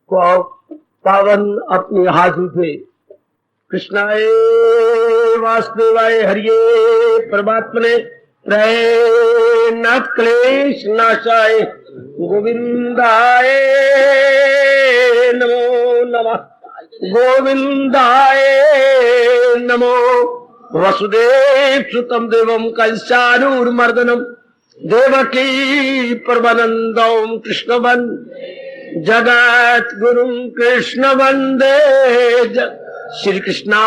को पावन अपने हाथ उठे। कृष्णाय वासुदेवाय हरिये परमात्मने न क्लेश नाशाय गोविंदाय नमो नमः। गोविंदाय नमो। वसुदेव सुतम देवम कंसानूरमर्दनम देवकी परमानंदम कृष्ण वंदे जगत गुरु कृष्ण वंदे श्री कृष्णा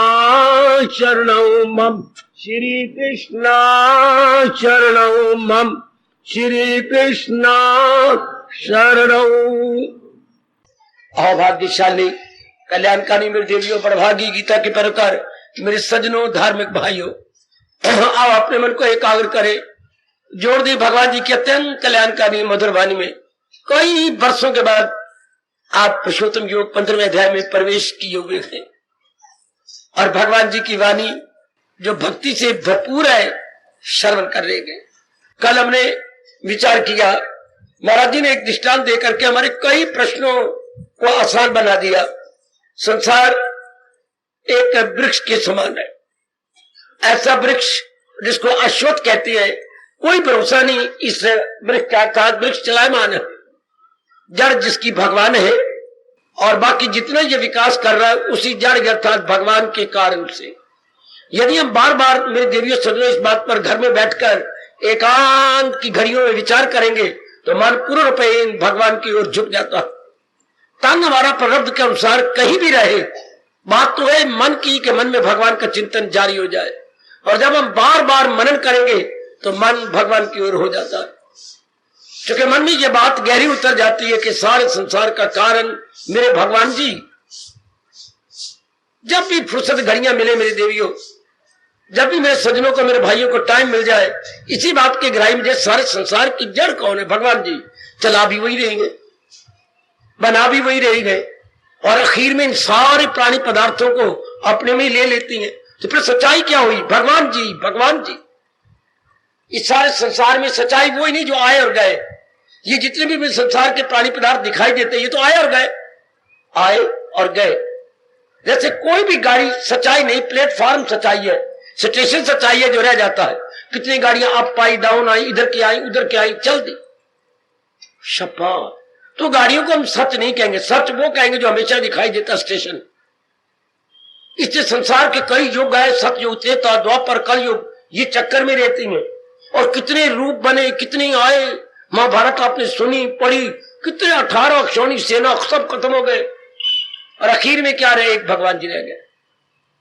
शरणं मम। श्री कृष्णा शरणं मम। श्री कृष्णा शरणं। अभाग्यशाली कल्याणकारी मेरे देवियों, बड़भागी गीता के परकार मेरे सज्जनों, धार्मिक भाइयों, आओ अपने मन को एकाग्र करे, जोड़ दी भगवान जी की अत्यंत कल्याणकारी मधुर वाणी में। कई वर्षों के बाद आप पुरुषोत्तम योग 15वें अध्याय में प्रवेश किए हुए हैं और भगवान जी की वाणी जो भक्ति से भरपूर है श्रवण कर रहे हैं। कल हमने विचार किया, महाराज जी ने एक दृष्टांत देकर के हमारे कई प्रश्नों को आसान बना दिया। संसार एक वृक्ष के समान है, ऐसा वृक्ष जिसको अश्वत्थ कहती है, कोई भरोसा नहीं इस वृक्ष का, अर्थात वृक्ष चलायमान है, जड़ जिसकी भगवान है और बाकी जितना ये विकास कर रहा है उसी जड़ अर्थात भगवान के कारण से। यदि हम बार बार मेरे देवियों सज्जनों इस बात पर घर में बैठकर एकांत की घड़ियों में विचार करेंगे तो मन पूर्ण रूप से भगवान की ओर झुक जाता। तन हमारा प्रारब्ध के अनुसार कहीं भी रहे, बात तो है मन की कि मन में भगवान का चिंतन जारी हो जाए, और जब हम बार बार मनन करेंगे तो मन भगवान की ओर हो जाता है। क्योंकि मन में ये बात गहरी उतर जाती है कि सारे संसार का कारण मेरे भगवान जी। जब भी फुर्सत घड़ियां मिले मेरे देवियों, जब भी मेरे सज्जनों को, मेरे भाइयों को टाइम मिल जाए, इसी बात की गहराई में सारे संसार की जड़ कौन है? भगवान जी। चला भी वही रहेंगे, बना भी वही रहेंगे, और आखिर में इन सारे प्राणी पदार्थों को अपने में ले लेती हैं। तो फिर सच्चाई क्या हुई? भगवान जी, भगवान जी। इस सारे संसार में सच्चाई वही नहीं जो आए और गए। ये जितने भी संसार के प्राणी पदार्थ दिखाई देते ये तो आए और गए, आए और गए। जैसे कोई भी गाड़ी सच्चाई नहीं, प्लेटफॉर्म सच्चाई है, स्टेशन सच्चाई है जो रह जाता है। कितनी गाड़ियां अप आई, डाउन आई, इधर की आई, उधर की आई, चल दी शपा। तो गाड़ियों को हम सच नहीं कहेंगे, सच वो कहेंगे जो हमेशा दिखाई देता स्टेशन। इससे संसार के कई युग आए, सतयुग, त्रेता, द्वापर, कलयुग, ये चक्कर में रहती हैं। और कितने रूप बने, कितने आए। महाभारत आपने सुनी, पढ़ी, कितने 18 अक्षौणी सेना सब खत्म हो गए और आखिर में क्या रहे? एक भगवान जी रह गए।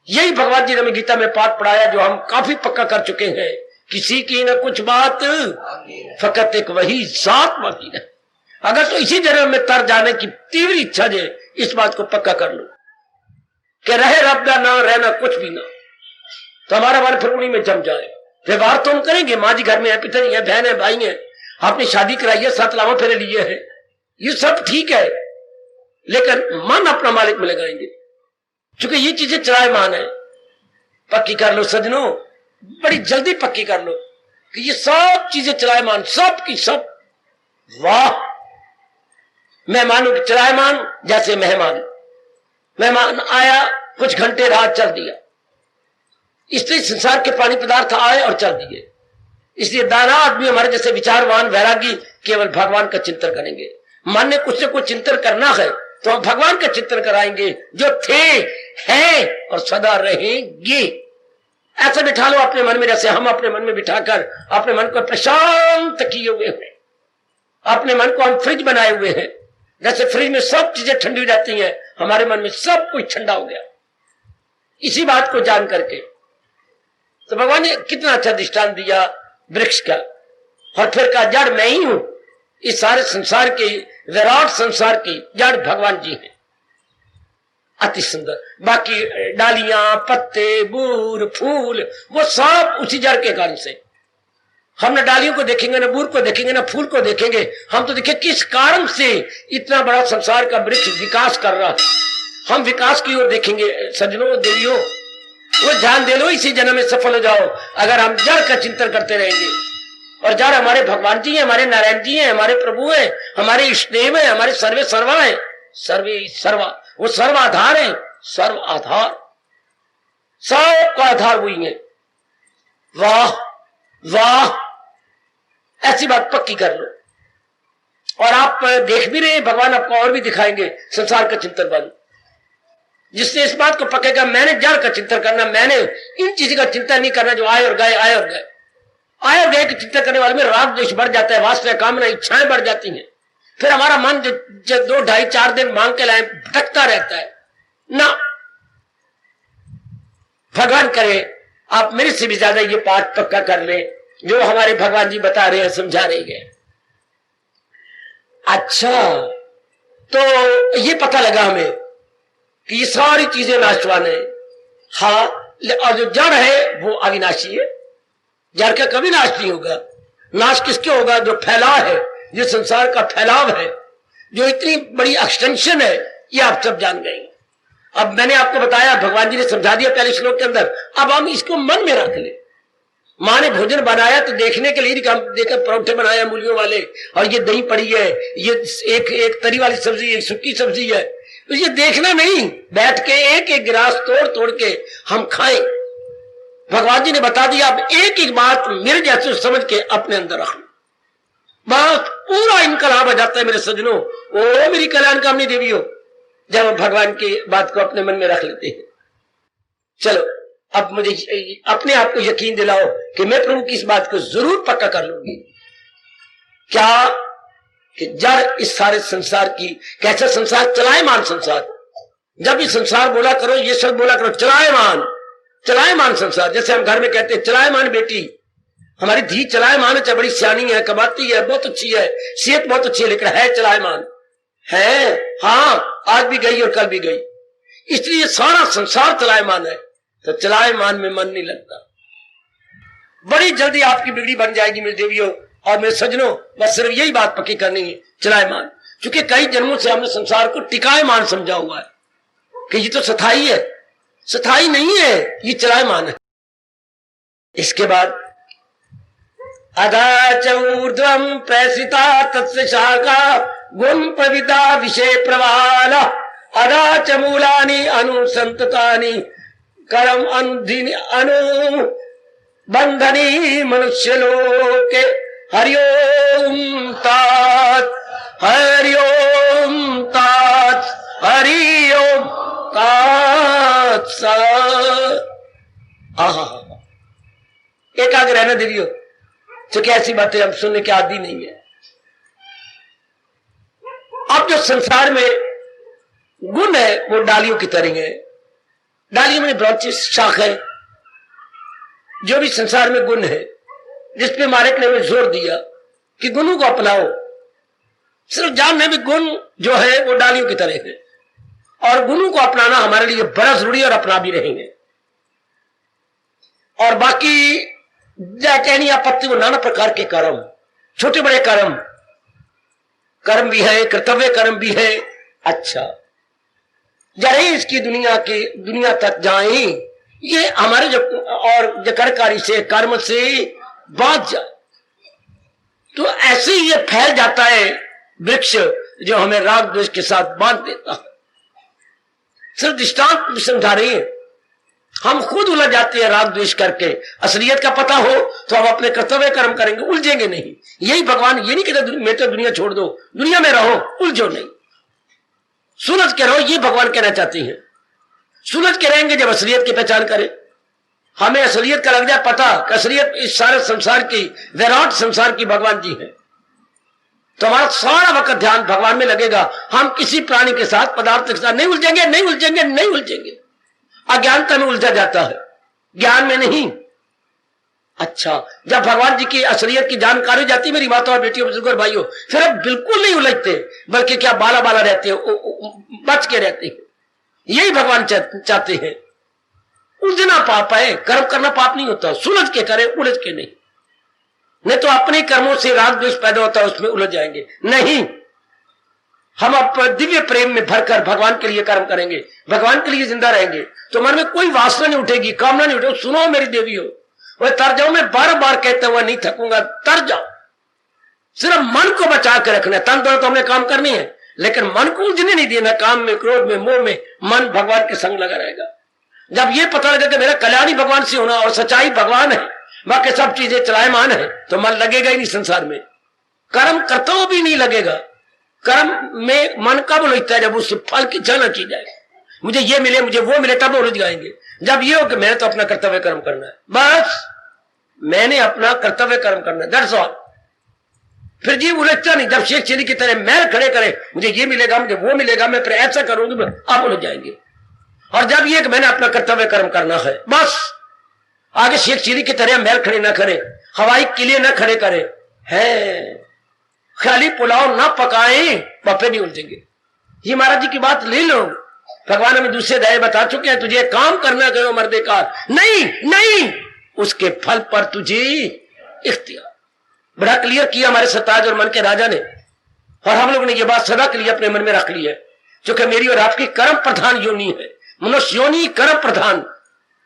यही भगवान जी ने हमें गीता में पाठ पढ़ाया जो हम काफी पक्का कर चुके हैं, किसी की न कुछ बात फकत एक वही साथ बाकी है। अगर तो इसी जन्म में तर जाने की तीव्र इच्छा है, इस बात को पक्का कर लो कि रहे रब का ना रहना कुछ भी ना, तो हमारा मन फिर उन्हीं में जम जाए। व्यवहार तो हम करेंगे, माँ जी घर में है, पिताजी है, बहन है, भाई है, आपने शादी कराई है, 7 लावा फेरे लिए है, ये सब ठीक है, लेकिन मन अपना मालिक में लगाएंगे। क्योंकि ये चीजें चलायमान है। पक्की कर लो सज्जनों, बड़ी जल्दी पक्की कर लो कि ये सब चीजें चलायमान, सब की सब। वाह! मेहमानों की चलायमान, जैसे मेहमान आया, कुछ घंटे रहा, चल दिया। इसलिए संसार के प्राणी पदार्थ आए और चल दिए। इसलिए दाना आदमी हमारे जैसे विचारवान वैरागी केवल भगवान का चिंतन करेंगे। मन ने कुछ से कुछ चिंतन करना है तो हम भगवान का चिंतन कराएंगे जो थे, हैं और सदा रहेंगे। ऐसा बिठा लो अपने मन में, जैसे हम अपने मन में बिठाकर अपने मन को प्रशांत किए हुए हैं। अपने मन को हम फ्रिज बनाए हुए हैं। जैसे फ्रिज में सब चीजें ठंडी हो जाती हैं, हमारे मन में सब कुछ ठंडा हो गया। इसी बात को जान करके तो भगवान ने कितना अच्छा दृष्टांत दिया वृक्ष का, और फिर कहा जड़ मैं ही हूं। इस सारे संसार के, विराट संसार की जड़ भगवान जी हैं। अति सुंदर। बाकी डालियां, पत्ते, बूर, फूल, वो सब उसी जड़ के कारण से। हम न डालियों को देखेंगे, न बूर को देखेंगे, न फूल को देखेंगे, हम तो देखें किस कारण से इतना बड़ा संसार का वृक्ष विकास कर रहा है। हम विकास की ओर देखेंगे सज्जनों, देवियों। वो ध्यान दे लो, इसी जन्म में सफल हो जाओ अगर हम जड़ का चिंतन करते रहेंगे। और जड़ हमारे भगवान जी हैं, हमारे नारायण जी हैं, हमारे प्रभु हैं, हमारे इष्टदेव हैं, हमारे सर्वे सर्वा हैं। सर्वे सर्वा, वो सर्वाधार है, सर्व आधार, सबका आधार वही है। वाह वाह, ऐसी बात पक्की कर लो। और आप देख भी रहे, भगवान आपको और भी दिखाएंगे संसार का चिंतन वाले, जिससे इस बात को पकेगा मैंने जड़ का चिंतन करना, मैंने इन चीजों का चिंतन नहीं करना जो आए और गए, आए और गए। आए और गए का चिंतन करने वाले में राग द्वेष बढ़ जाता है, वासना कामना इच्छाएं बढ़ जाती हैं। फिर हमारा मन जो 2 ढाई 4 दिन मांग के लाए भटकता रहता है ना। भगवान करे आप मेरे से भी ज्यादा ये पाठ पक्का कर ले जो हमारे भगवान जी बता रहे हैं, समझा रहे हैं। अच्छा, तो ये पता लगा हमें कि ये सारी चीजें नाशवान है। हाँ, और जो जड़ है वो अविनाशी है, जड़ का कभी नाश नहीं होगा। नाश किसके होगा? जो फैलाव है, जो संसार का फैलाव है, जो इतनी बड़ी एक्सटेंशन है, ये आप सब जान गए। अब मैंने आपको बताया, भगवान जी ने समझा दिया पहले श्लोक के अंदर, अब हम इसको मन में रख ले। माँ ने भोजन बनाया तो देखने के लिए देखकर परोठे बनाया मूलियों वाले, और ये दही पड़ी है, ये एक तरी वाली सब्जी, एक सूखी सब्जी है, तो ये देखना नहीं, बैठ के एक एक गिलास तोड़ तोड़ के हम खाएं। भगवान जी ने बता दिया, अब एक एक बात मेरे जैसे समझ के अपने अंदर रखना, बस पूरा इनकलाब हो जाता है मेरे सजनों। ओ मेरी कल्याणकामनी देवियों, जब हम भगवान की बात को अपने मन में रख लेते हैं। चलो, अब मुझे अपने आप को यकीन दिलाओ कि मैं प्रभु की इस बात को जरूर पक्का कर लूंगी। क्या कि जड़ इस सारे संसार की, कैसा संसार? चलायमान संसार। जब ये संसार बोला करो, ये शब्द बोला करो, चलायमान, चलायमान संसार। जैसे हम घर में कहते हैं चलायमान बेटी, हमारी धी चलायमान है, बड़ी सियानी है, कमाती है, बहुत अच्छी है, सेहत बहुत अच्छी है, लेकिन है चलायमान है। हाँ, आज भी गई और कल भी गई, इसलिए सारा संसार चलायमान है। तो चलायमान में मन नहीं लगता। बड़ी जल्दी आपकी बिगड़ी बन जाएगी मेरी देवियों और मेरे सजनों। बस सिर्फ यही बात पक्की करनी है, चलायमान। क्योंकि कई जन्मों से हमने संसार को टिकायमान समझा हुआ है कि ये तो स्थायी है, स्थायी नहीं है, ये चलायमान है। इसके बाद अधा चूर्ध्वम प्रेसिता तत्स्य शाखा गुण प्रविता विषय प्रवाल अधा च मूलानि अनुसंततानि कर्म अनु बंधनी मनुष्य लोके हरिओम तात हरिओम तात हरिओम तात। एकाग्र रहना देवियों, तो कैसी बातें हम सुनने के आदि नहीं है। अब जो संसार में गुण है वो डालियों की तरह है। डालियों में ब्रांचेस, शाख है। जो भी संसार में गुण है, जिसपे मालिक ने हमें जोर दिया कि गुणों को अपनाओ, सिर्फ जानने में गुण जो है वो डालियों की तरह है, और गुणों को अपनाना हमारे लिए बड़ा जरूरी है और अपना भी रहेंगे। और बाकी कहनी आपत्ति वो नाना प्रकार के कर्म, छोटे बड़े कर्म, कर्म भी है, कर्तव्य कर्म भी है। अच्छा, जरे इसकी दुनिया तक जाए, ये हमारे जो और जो कर्मकारी से, कर्म से बात जाए, तो ऐसे ही ये फैल जाता है वृक्ष जो हमें राग द्वेष के साथ बांध देता है। सिर्फ दृष्टांत समझा रही है, हम खुद उलझ जाते हैं राग द्वेष करके। असलियत का पता हो तो हम अपने कर्तव्य कर्म करेंगे, उलझेंगे नहीं। यही भगवान ये नहीं कहते मैं तो दुनिया छोड़ दो, दुनिया में रहो, उलझो नहीं, सुलझ के रहो, ये भगवान कहना चाहती हैं। सुलझ के रहेंगे जब असलियत की पहचान करें। हमें असलियत का लग जाए पता कि असलियत इस सारे संसार की, विराट संसार की भगवान जी है, तो हमारा सारा वक्त ध्यान भगवान में लगेगा। हम किसी प्राणी के साथ, पदार्थ के साथ नहीं उलझेंगे, नहीं उलझेंगे, नहीं उलझेंगे। अज्ञानता में उलझा जाता है, ज्ञान में नहीं। अच्छा, जब भगवान जी की असलियत की जानकारी जाती मेरी माता और बेटियों, बुजुर्ग और भाइयों, फिर अब बिल्कुल नहीं उलझते, बल्कि क्या बाला बाला रहते हैं, बच के रहते हैं। यही भगवान चाहते हैं। उलझना पाप है, कर्म करना पाप नहीं होता, सुलझ के करें, उलझ के नहीं तो अपने कर्मों से राग द्वेष पैदा होता है, उसमें उलझ जाएंगे। नहीं, हम अब दिव्य प्रेम में भरकर भगवान के लिए कर्म करेंगे, भगवान के लिए जिंदा रहेंगे, तो मन में कोई वासना नहीं उठेगी, कामना नहीं उठेगी। सुनो मेरी देवियों, वह तर जाओ, मैं बार बार कहता हुआ नहीं थकूंगा, तर जाओ। सिर्फ मन को बचा के रखना है, तन तो हमने काम करनी है, लेकिन मन को उलझने नहीं देना, काम में, क्रोध में, मोह में, मन भगवान के संग लगा रहेगा। जब ये पता लगे कि मेरा कल्याण ही भगवान से होना और सच्चाई भगवान है, बाकी सब चीजें चलायमान है, तो मन लगेगा ही नहीं संसार में, कर्म करता हुआ भी नहीं लगेगा। कर्म में मन कब उलझता है? जब उससे फल की इच्छा न की जाए, मुझे ये मिले, मुझे वो मिले, तब उलझ जाएंगे। जब ये हो कि मैंने तो अपना कर्तव्य कर्म करना है, बस मैंने अपना कर्तव्य कर्म करना है, दैट्स ऑल। फिर जीव उलझता नहीं। जब शेख चिली की तरह मैल खड़े करे, मुझे ये मिलेगा, मुझे वो मिलेगा, मैं फिर ऐसा करूंगी, आप उलझ जाएंगे। और जब ये कि मैंने अपना कर्तव्य कर्म करना है, बस आगे शेख चिली की तरह मैल खड़े ना करे, हवाई किले ना खड़े करे, है खाली पुलाव ना पकाए, बफे नहीं उलझेंगे। ये महाराज जी की बात ले लो। भगवान हमें दूसरे दया बता चुके हैं, तुझे काम करना करो मर्देकार, नहीं नहीं, उसके फल पर तुझे इख्तियार। बड़ा क्लियर किया हमारे सरताज और मन के राजा ने, और हम लोग ने ये बात सदा के लिए अपने मन में रख ली है, क्योंकि मेरी और आपकी कर्म प्रधान योनि है, मनुष्य योनि कर्म प्रधान।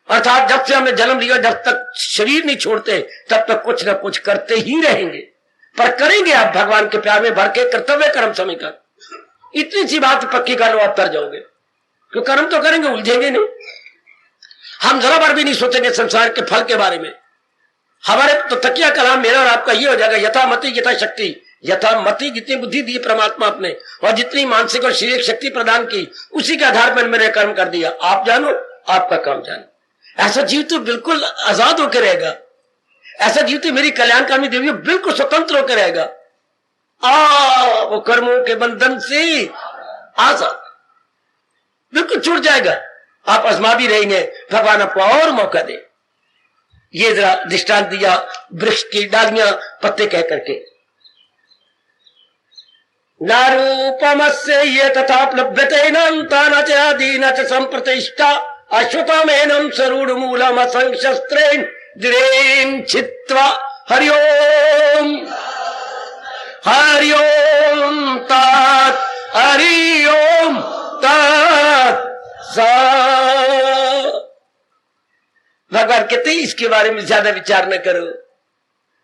अर्थात जब से हमने जन्म लिया, जब तक शरीर नहीं छोड़ते, तब तक कुछ ना कुछ करते ही रहेंगे। पर करेंगे आप भगवान के प्यार में भर के, कर्तव्य कर्म समय कर। इतनी सी बात पक्की कर लो, आप तर जाओगे, क्योंकि कर्म तो करेंगे, उलझेंगे नहीं। हम जरा बार भी नहीं सोचेंगे संसार के फल के बारे में। हमारे तो तकिया कलाम मेरा और आपका ये हो जाएगा, यथा मति यथा शक्ति। यथा मति, जितनी बुद्धि दी परमात्मा अपने, और जितनी मानसिक और शारीरिक शक्ति प्रदान की, उसी के आधार पर मैंने कर्म कर दिया। आप जानो, आपका काम जानो। ऐसा जीव तो बिल्कुल आजाद होकर रहेगा, ऐसा जीव तो मेरी कल्याणकामी देवी बिल्कुल स्वतंत्र होकर रहेगा। वो कर्मों के बंधन से आजाद बिल्कुल छूट जाएगा। आप आजमा भी रहेंगे, भगवान आपको और मौका दे। ये जरा दृष्टांत दिया वृक्ष की डालियां पत्ते कह करके। नारूपमस्य ये तथाप्लभ्यते न च आदि न च संप्रतिष्ठा अश्वत्थमेनं सरूढमूलम् असंशस्त्रेण दृढेन छित्त्वा हरिओम हरिओम तात हरिओम तात। भगवान कहते हैं इसके बारे में ज्यादा विचार न करो,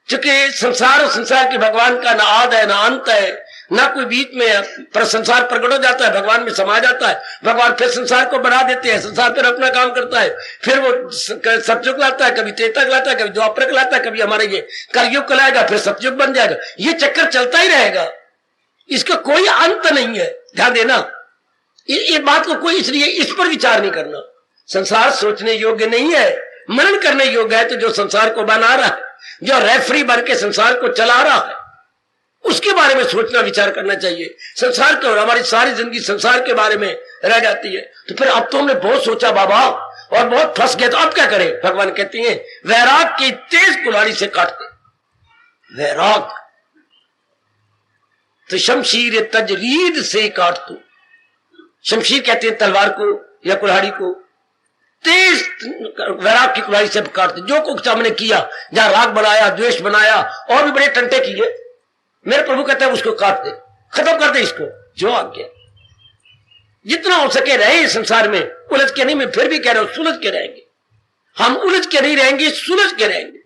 क्योंकि संसार और संसार के भगवान का ना आद है ना अंत है, ना कोई बीच में। पर संसार प्रकट हो जाता है, भगवान में समा जाता है, भगवान फिर संसार को बढ़ा देते हैं, संसार फिर अपना काम करता है, फिर वो सतयुग लाता है, कभी त्रेता लाता है, कभी द्वापर लाता है, कभी हमारे ये कलयुग लाएगा, फिर सतयुग बन जाएगा। ये चक्कर चलता ही रहेगा, इसका कोई अंत नहीं है। ध्यान देना, ये बात को कोई इसलिए इस पर विचार नहीं करना। संसार सोचने योग्य नहीं है, मनन करने योग्य है। तो जो संसार को बना रहा है, जो रेफरी बन के संसार को चला रहा है, उसके बारे में सोचना विचार करना चाहिए। संसार के, और हमारी सारी जिंदगी संसार के बारे में रह जाती है। तो फिर अब तो हमने बहुत सोचा बाबा और बहुत फंस गए, तो अब क्या करें? भगवान कहते हैं वैराग की तेज कुल्हाड़ी से काटते। वैराग तो शमशीर तजरीद से काट दो। शमशीर कहते हैं तलवार को या कुल्हाड़ी को, तेज वैराग की कुल्हाड़ी से काट दो। जो कुछ हमने किया, जहां राग बनाया, द्वेष बनाया, और भी बड़े टंटे किए, मेरे प्रभु कहते हैं उसको काट दे, खत्म कर दे इसको। जो आज्ञा, जितना हो सके रहे संसार में, उलझ के नहीं। मैं फिर भी कह रहा हूं, सुलझ के रहेंगे हम। उलझ के नहीं रहेंगे, सुलझ के रहेंगे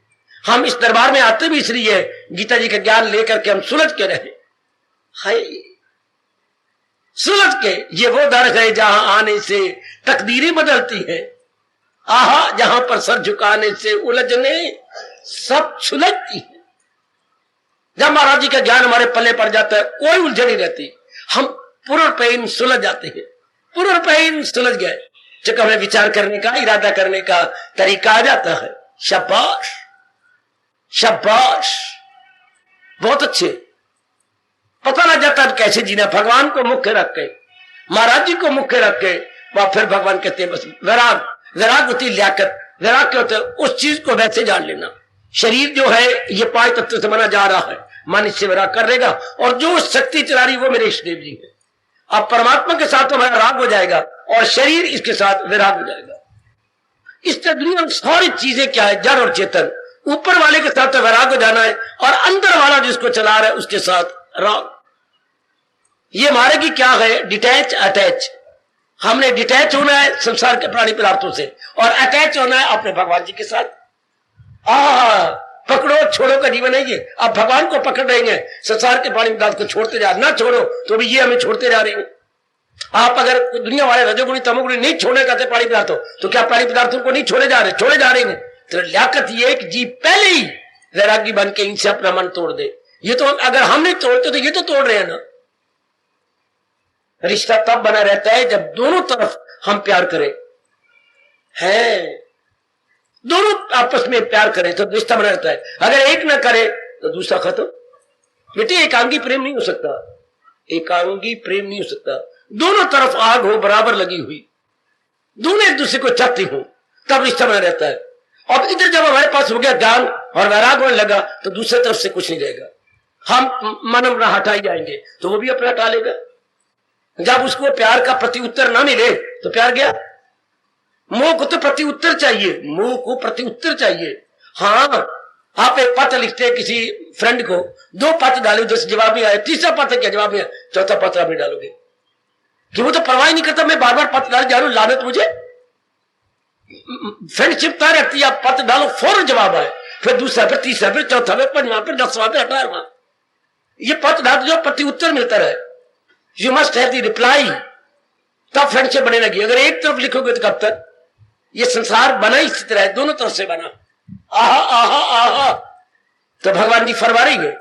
हम। इस दरबार में आते भी इसलिए गीता जी का ज्ञान लेकर के हम सुलझ के रहे। हाय, सुलझ के। ये वो दर है जहां आने से तकदीरें बदलती है। आहा, जहां पर सर झुकाने से उलझने सब सुलझती है। जब महाराज जी का ज्ञान हमारे पल्ले पड़ जाता है, कोई उलझन नहीं रहती, हम पूर्णपैन सुलझ जाते हैं। पूर्णपैन सुलझ गए, जब हमें विचार करने का, इरादा करने का तरीका आ जाता है। शाबाश शाबाश, बहुत अच्छे। पता लग जाता है कैसे जीना। भगवान को मुख्य रख के, महाराज जी को मुख्य रख के, वह फिर भगवान कहते हैं बस वैराग। वैराग होती लियाकत। वैराग क्या होता है? उस चीज को वैसे जान लेना। शरीर जो है ये 5 तत्व से बना जा रहा है, मन इससे वैराग कर लेगा, और जो शक्ति चला रही वो मेरे इष्टदेव जी है। अब परमात्मा के साथ हमारा राग हो जाएगा और शरीर इसके साथ वैराग हो जाएगा। इस दुनिया में सारी चीजें क्या है? जड़ और चेतन। ऊपर वाले के साथ तो वैराग हो जाना है, और अंदर वाला जिसको चला रहा है उसके साथ राग। ये हमारे की क्या है? Detach attach. हमने डिटैच होना है संसार के प्राणी पदार्थों से, और अटैच होना है अपने भगवान जी के साथ। पकड़ो छोड़ो का जीवन है ये। आप भगवान को पकड़ रहे हैं, संसार के पानी पदार्थ को छोड़ते जा, ना छोड़ो तो भी ये हमें छोड़ते जा रहे हैं। आप अगर दुनिया वाले रजोगुणी तमोगुणी नहीं छोड़ने का पानी पदार्थों, तो क्या पानी पदार्थों को नहीं छोड़े जा रहे? छोड़े जा रहे हैं। तो लियाकत ये कि जी पहले ही वैरागी बन के इनसे अपना मन तोड़ दे। ये तो अगर हम नहीं तोड़ते तो ये तो तोड़ रहे हैं ना। रिश्ता तब बना रहता है जब दोनों तरफ हम प्यार करें, है दोनों आपस में प्यार करें तो रिश्ता बना रहता है। अगर एक ना करे तो दूसरा खत्म। बेटे एकांगी प्रेम नहीं हो सकता, एकांगी प्रेम नहीं हो सकता। दोनों तरफ आग हो बराबर लगी हुई, दोनों एक दूसरे को चाहते हो, तब रिश्ता बना रहता है। और इधर जब हमारे पास हो गया ज्ञान और वैराग होने लगा तो दूसरे तरफ से कुछ नहीं रहेगा। हम मन अपना हटाई जाएंगे तो वो भी अपना हटा लेगा। जब उसको प्यार का प्रति उत्तर ना मिले तो प्यार गया। मोह को तो प्रति उत्तर चाहिए, मोह को प्रति उत्तर चाहिए। हाँ, आप एक पत्र लिखते हैं किसी फ्रेंड को, 2 पत्र डालो, 10 जवाब नहीं आया, तीसरा पत्र क्या जवाब नहीं आया, चौथा पत्र आप नहीं डालोगे कि वो तो परवाह नहीं करता, मैं बार बार पत्र डाल जा रहा हूं, लानत मुझे। फ्रेंडशिप तय रखती है, आप पत्र डालो फौरन जवाब आए, फिर दूसरा, फिर तीसरा, फिर चौथा, फिर 5वां, फिर 10वां, फिर 18वां, ये पत्र डाल जो प्रति उत्तर मिलता रहे। You must have the reply, तब फ्रेंडशिप बने लगी। अगर एक तरफ लिखोगे तो कब तक? ये संसार बना इसी तरह है, दोनों तरफ से बना। आहा आहा आहा, तो भगवान जी फरमा रही है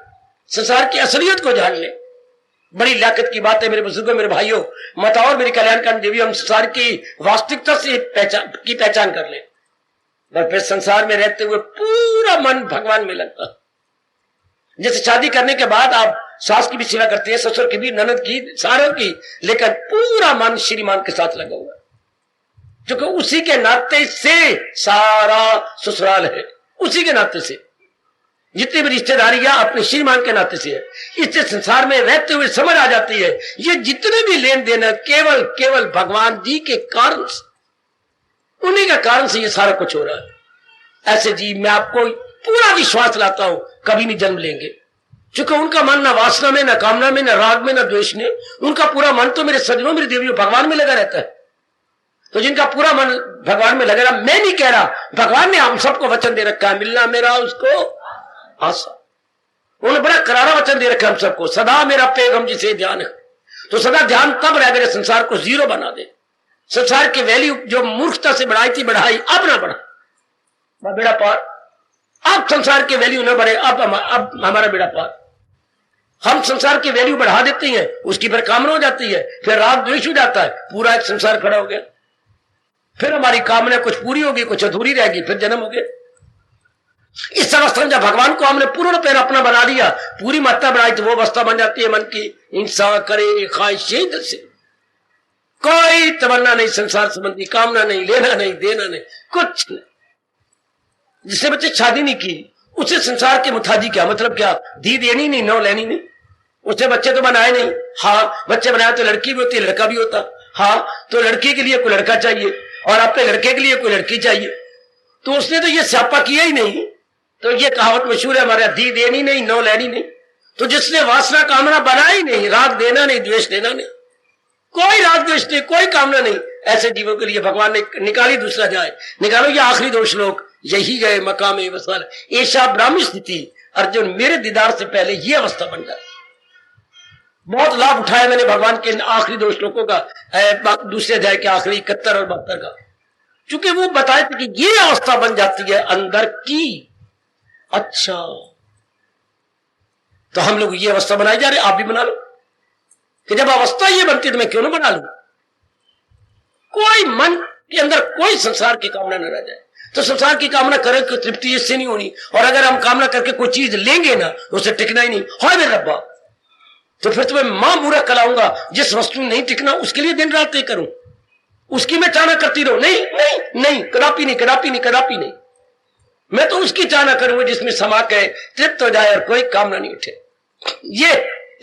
संसार की असलियत को जान ले। बड़ी लाकत की बात है मेरे बुजुर्गों, मेरे भाइयों, माताओं और मेरी कल्याणकारी देवी, हम संसार की वास्तविकता से पहचान कर ले, और फिर संसार में रहते हुए पूरा मन भगवान में लगता। जैसे शादी करने के बाद आप सास की भी सेवा करते हैं, ससुर की भी, ननद की, सारों की, लेकिन पूरा मन श्रीमान के साथ लगा हुआ, क्योंकि उसी के नाते से सारा ससुराल है, उसी के नाते से जितनी भी रिश्तेदारियां अपने श्रीमान के नाते से है। इससे संसार में रहते हुए समझ आ जाती है ये जितने भी लेन देन है केवल केवल भगवान जी के कारण, उन्हीं के कारण से ये सारा कुछ हो रहा है। ऐसे जी मैं आपको पूरा विश्वास लाता हूं कभी नहीं जन्म लेंगे, क्योंकि उनका मन ना वासना में, ना कामना में, ना राग में, ना द्वेष में, उनका पूरा मन तो मेरे सज्जनों, मेरी देवियों, भगवान में लगा रहता है। तो जिनका पूरा मन भगवान में लगा रहा, मैं नहीं कह रहा, भगवान ने हम सबको वचन दे रखा है, मिलना मेरा उसको आशा। उन्होंने बड़ा करारा वचन दे रखा हम सबको, सदा मेरा पैगम जिसे ध्यान है। तो सदा ध्यान तब रह गए संसार को जीरो बना दे। संसार की वैल्यू जो मूर्खता से बढ़ाई थी, बढ़ाई, अब ना बढ़ा, बेड़ा पार। अब संसार की वैल्यू न बढ़े, अब हमारा बेड़ा पार। हम संसार की वैल्यू बढ़ा देते हैं, उसकी फिर कामना हो जाती है, फिर राग द्वेष हो जाता है, पूरा एक संसार खड़ा हो गया। फिर हमारी कामना कुछ पूरी होगी, कुछ अधूरी रहेगी, फिर जन्म हो गया। इस अवस्था में जब भगवान को हमने पूर्ण पैर अपना बना लिया, पूरी मात्रा बनाई, तो वो अवस्था बन जाती है मन की इंसान करे ख्वाहिशें दिल से, कोई तमन्ना नहीं, संसार संबंधी कामना नहीं, लेना नहीं, देना नहीं, कुछ नहीं। जिसने बच्चे शादी नहीं की उसे संसार के मुताजी क्या मतलब, क्या दी देनी नहीं, नौ लेनी नहीं, उसने बच्चे तो बनाए नहीं। हाँ, बच्चे बनाए तो लड़की भी होती है, लड़का भी होता। हाँ, तो लड़की के लिए कोई लड़का चाहिए और अपने लड़के के लिए कोई लड़की चाहिए, तो उसने तो ये स्यापा किया ही नहीं। तो ये कहावत मशहूर है हमारे, दी देनी नहीं, नौ लेनी नहीं। तो जिसने वासना कामना बनाई नहीं, राग देना नहीं, द्वेष देना नहीं, कोई राग द्वेष नहीं, कोई कामना नहीं, ऐसे जीवों के लिए भगवान ने निकाली दूसरा जाए। निकालो ये आखिरी दो श्लोक, यही गए मकाम वसल ऐसा ब्राह्मी स्थिति, अर्जुन मेरे दीदार से पहले ये अवस्था बन जाए। बहुत लाभ उठाया मैंने भगवान के आखिरी दो श्लोकों का, दूसरे अध्याय के आखिरी 71 और 72 का, चूंकि वो बताए थे कि ये अवस्था बन जाती है अंदर की। अच्छा, तो हम लोग ये अवस्था बनाई जा रहे, आप भी बना लो कि जब अवस्था ये बनती है तो मैं क्यों ना बना लूं। कोई मन के अंदर कोई संसार की कामना न रह जाए। तो संसार की कामना करें कि तृप्ति इससे नहीं होनी, और अगर हम कामना करके कोई चीज लेंगे ना, उसे टिकना ही नहीं। हाय मेरे रब्बा, तो फिर तुम्हें मां बुरा कलाऊंगा, जिस वस्तु नहीं टिकना उसके लिए दिन रात तय करूं, उसकी मैं चाहना करती रहूं। नहीं नहीं नहीं, कदापि नहीं, कदापि नहीं, कदापि नहीं। मैं तो उसकी चाहना करूंगा जिसमें समा के तृप्त हो जाए और कोई कामना नहीं उठे। ये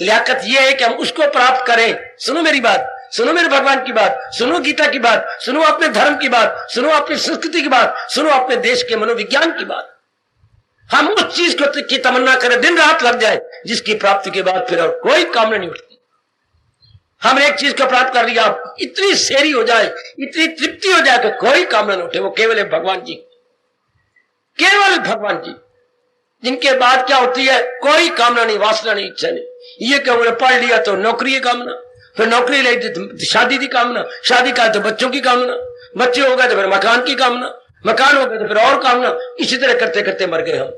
लियाकत ये है कि हम उसको प्राप्त करें। सुनो मेरी बात, सुनो मेरे भगवान की बात, सुनो गीता की बात, सुनो अपने धर्म की बात, सुनो अपनी संस्कृति की बात, सुनो अपने देश के मनोविज्ञान की बात। हम उस चीज को की तमन्ना करें, दिन रात लग जाए, जिसकी प्राप्ति के बाद फिर और कोई कामना नहीं उठती। हमने एक चीज को प्राप्त कर लिया, इतनी सेरी हो जाए, इतनी तृप्ति हो जाए कि कोई कामना नहीं उठे। वो केवल है भगवान जी, केवल भगवान जी। जिनके बाद क्या होती है, कोई कामना नहीं, वासना नहीं, इच्छा नहीं। ये क्या, उन्होंने पढ़ लिया तो नौकरी की कामना, फिर नौकरी ले तो शादी की कामना, शादी का तो बच्चों की कामना, बच्चे हो गए तो फिर मकान की कामना, मकान हो गए तो फिर और कामना। इसी तरह करते करते मर गए हम।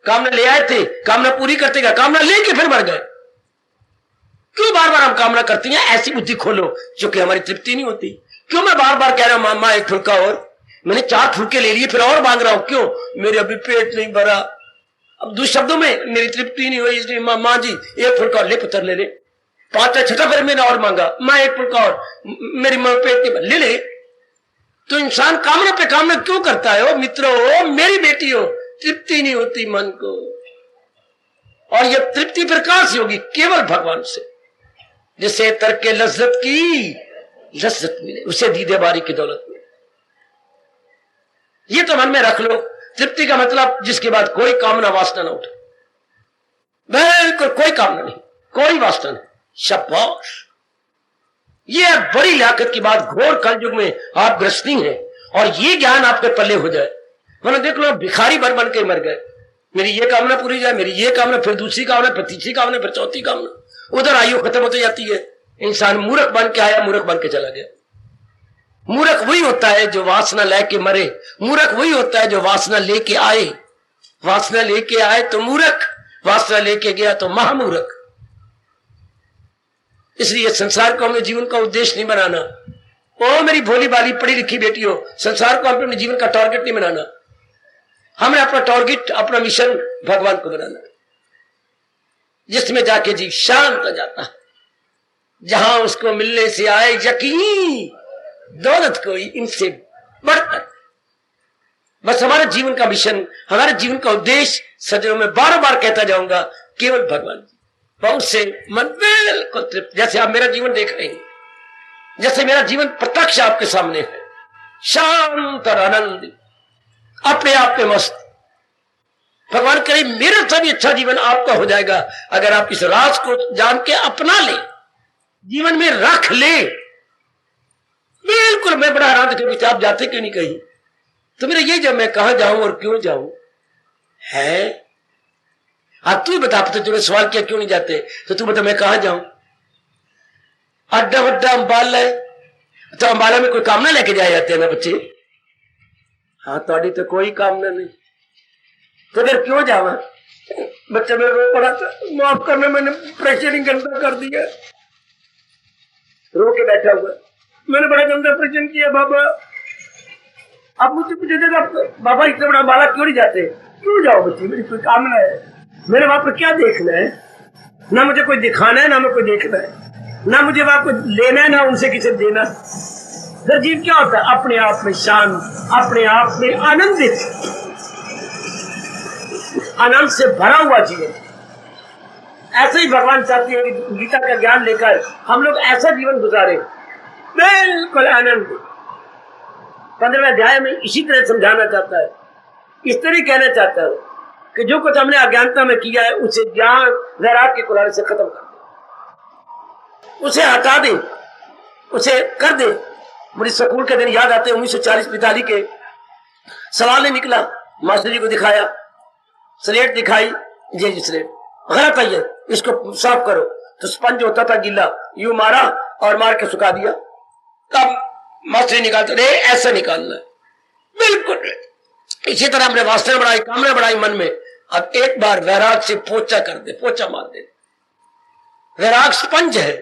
कामना ले आए थे, कामना पूरी करते गए, कामना लेके फिर मर गए। क्यों बार बार हम कामना करती हैं? ऐसी बुद्धि खोलो, क्योंकि हमारी तृप्ति नहीं होती। क्यों मैं बार बार कह रहा हूं मामा एक फुल्का और, मैंने 4 फुल्के ले लिए फिर और मांग रहा हूं, क्यों? मेरे अभी पेट नहीं भरा। अब दूसरे शब्दों में मेरी तृप्ति नहीं हुई, इसलिए माँ जी एक फुल्का और ले, पुत्र ले ले। 5 या 6 फिर मैंने और मांगा, माँ एक फुल्का और, मेरी माँ पेट नहीं, ले ले। तो इंसान कामना पे कामना क्यों करता है? ओ मित्रों, ओ मेरी बेटी हो, तृप्ति नहीं होती मन को। और यह तृप्ति फिर कहां से होगी? केवल भगवान से, जिसे तर्क के लज्जत की लज्जत मिले, उसे दीदे बारी की दौलत मिले। ये तो मन में रख लो। तृप्ति का मतलब जिसके बाद कोई कामना वासना ना उठे, बिल्कुल कोई कामना नहीं, कोई वासना नहीं। शाबाश, ये बड़ी लियाकत की बात। घोर कलयुग में आप ग्रस्ती हैं और ये ज्ञान आपके पल्ले हो जाए। मैंने देख लो, भिखारी बन के मर गए। मेरी ये कामना पूरी जाए, मेरी ये कामना, फिर दूसरी कामना, फिर तीसरी कामना, फिर चौथी कामना। उधर आयु खत्म होती जाती है। इंसान मूर्ख बन के आया, मूर्ख बन के चला गया। मूर्ख वही होता है जो वासना लेके मरे, मूर्ख वही होता है जो वासना लेके आए। वासना लेके आए तो मूर्ख, वासना लेके गया तो महामूर्ख। इसलिए संसार को अपने जीवन का उद्देश्य नहीं बनाना। ओ मेरी भोली भाली पढ़ी लिखी बेटी हो, संसार को अपने जीवन का टारगेट नहीं बनाना। हमने अपना टारगेट, अपना मिशन भगवान को बनाना, जिसमें जाके जीव शांत हो जाता है, जहां उसको मिलने से आए यकीन दौलत कोई इनसे बढ़कर। बस हमारे जीवन का मिशन, हमारे जीवन का उद्देश्य, सजनों में बार बार कहता जाऊंगा, केवल भगवान। बहुत से मन बिल्कुल तृप्त, जैसे आप मेरा जीवन देख रहे हैं, जैसे मेरा जीवन प्रत्यक्ष आपके सामने है, शांत और आनंद, अपने आप में मस्त। भगवान करे मेरा से भी अच्छा जीवन आपका हो जाएगा अगर आप इस राज को जान के अपना ले, जीवन में रख ले। बिल्कुल मैं बड़ा हैरान के पीछे आप जाते क्यों नहीं कहीं? तो मेरा ये, जब मैं कहां जाऊं और क्यों जाऊं है, आप तू बता। तो तुमने सवाल किया क्यों नहीं जाते, तो तू बता मैं कहां जाऊं? अड्डा वड्डा अंबाला है, तो अंबाला में कोई कामना लेके जाए जाते हैं ना बच्चे? हाँ, तो तो कोई कामना नहीं, तो फिर क्यों जावा? बच्चा मेरे रो पड़ा था, माफ करना, मैंने प्रेशर ही गंदा कर दिया। रो के बैठा हुआ, मैंने बड़ा गंदा प्रश्न किया बाबा। अब मुझसे पूछे बाबा इतना बड़ा अंबाला क्यों नहीं जाते? क्यों जाओ बच्ची, मेरी कोई कामना है, मेरे वहां पर क्या देखना है? ना मुझे कोई दिखाना है, ना मैं कोई देखना है, ना मुझे वहां कोई लेना है, ना उनसे किसी देना। फिर जीव क्या होता है? अपने आप में शांत, अपने आप में आनंदित, आनंद से भरा हुआ जीवन। ऐसे ही भगवान चाहते हैं कि गीता का ज्ञान लेकर हम लोग ऐसा जीवन गुजारे, बिल्कुल आनंद। 15वें अध्याय में इसी तरह समझाना चाहता है, इस तरह कहना चाहता है कि जो कुछ हमने अज्ञानता में किया है उसे ज्ञान वैराग्य के कुल्हाड़ी से खत्म कर दे, उसे हटा दे, उसे कर दे। मुझे स्कूल के दिन याद आते हैं, 1940-45 के। सवाल नहीं निकला, मास्टर जी को दिखाया, स्लेट दिखाई, ये स्लेट गलत है, ये इसको साफ करो। तो स्पंज होता था गीला, यूं मारा और मार के सुखा दिया। तब मास्टर निकालते रे, ऐसा निकालना है, बिल्कुल। इसी तरह हमने वासना बढ़ाई, कामना बढ़ाई मन में। अब एक बार वैराग से पोचा कर दे, पोचा मार दे। वैराग स्पंज है,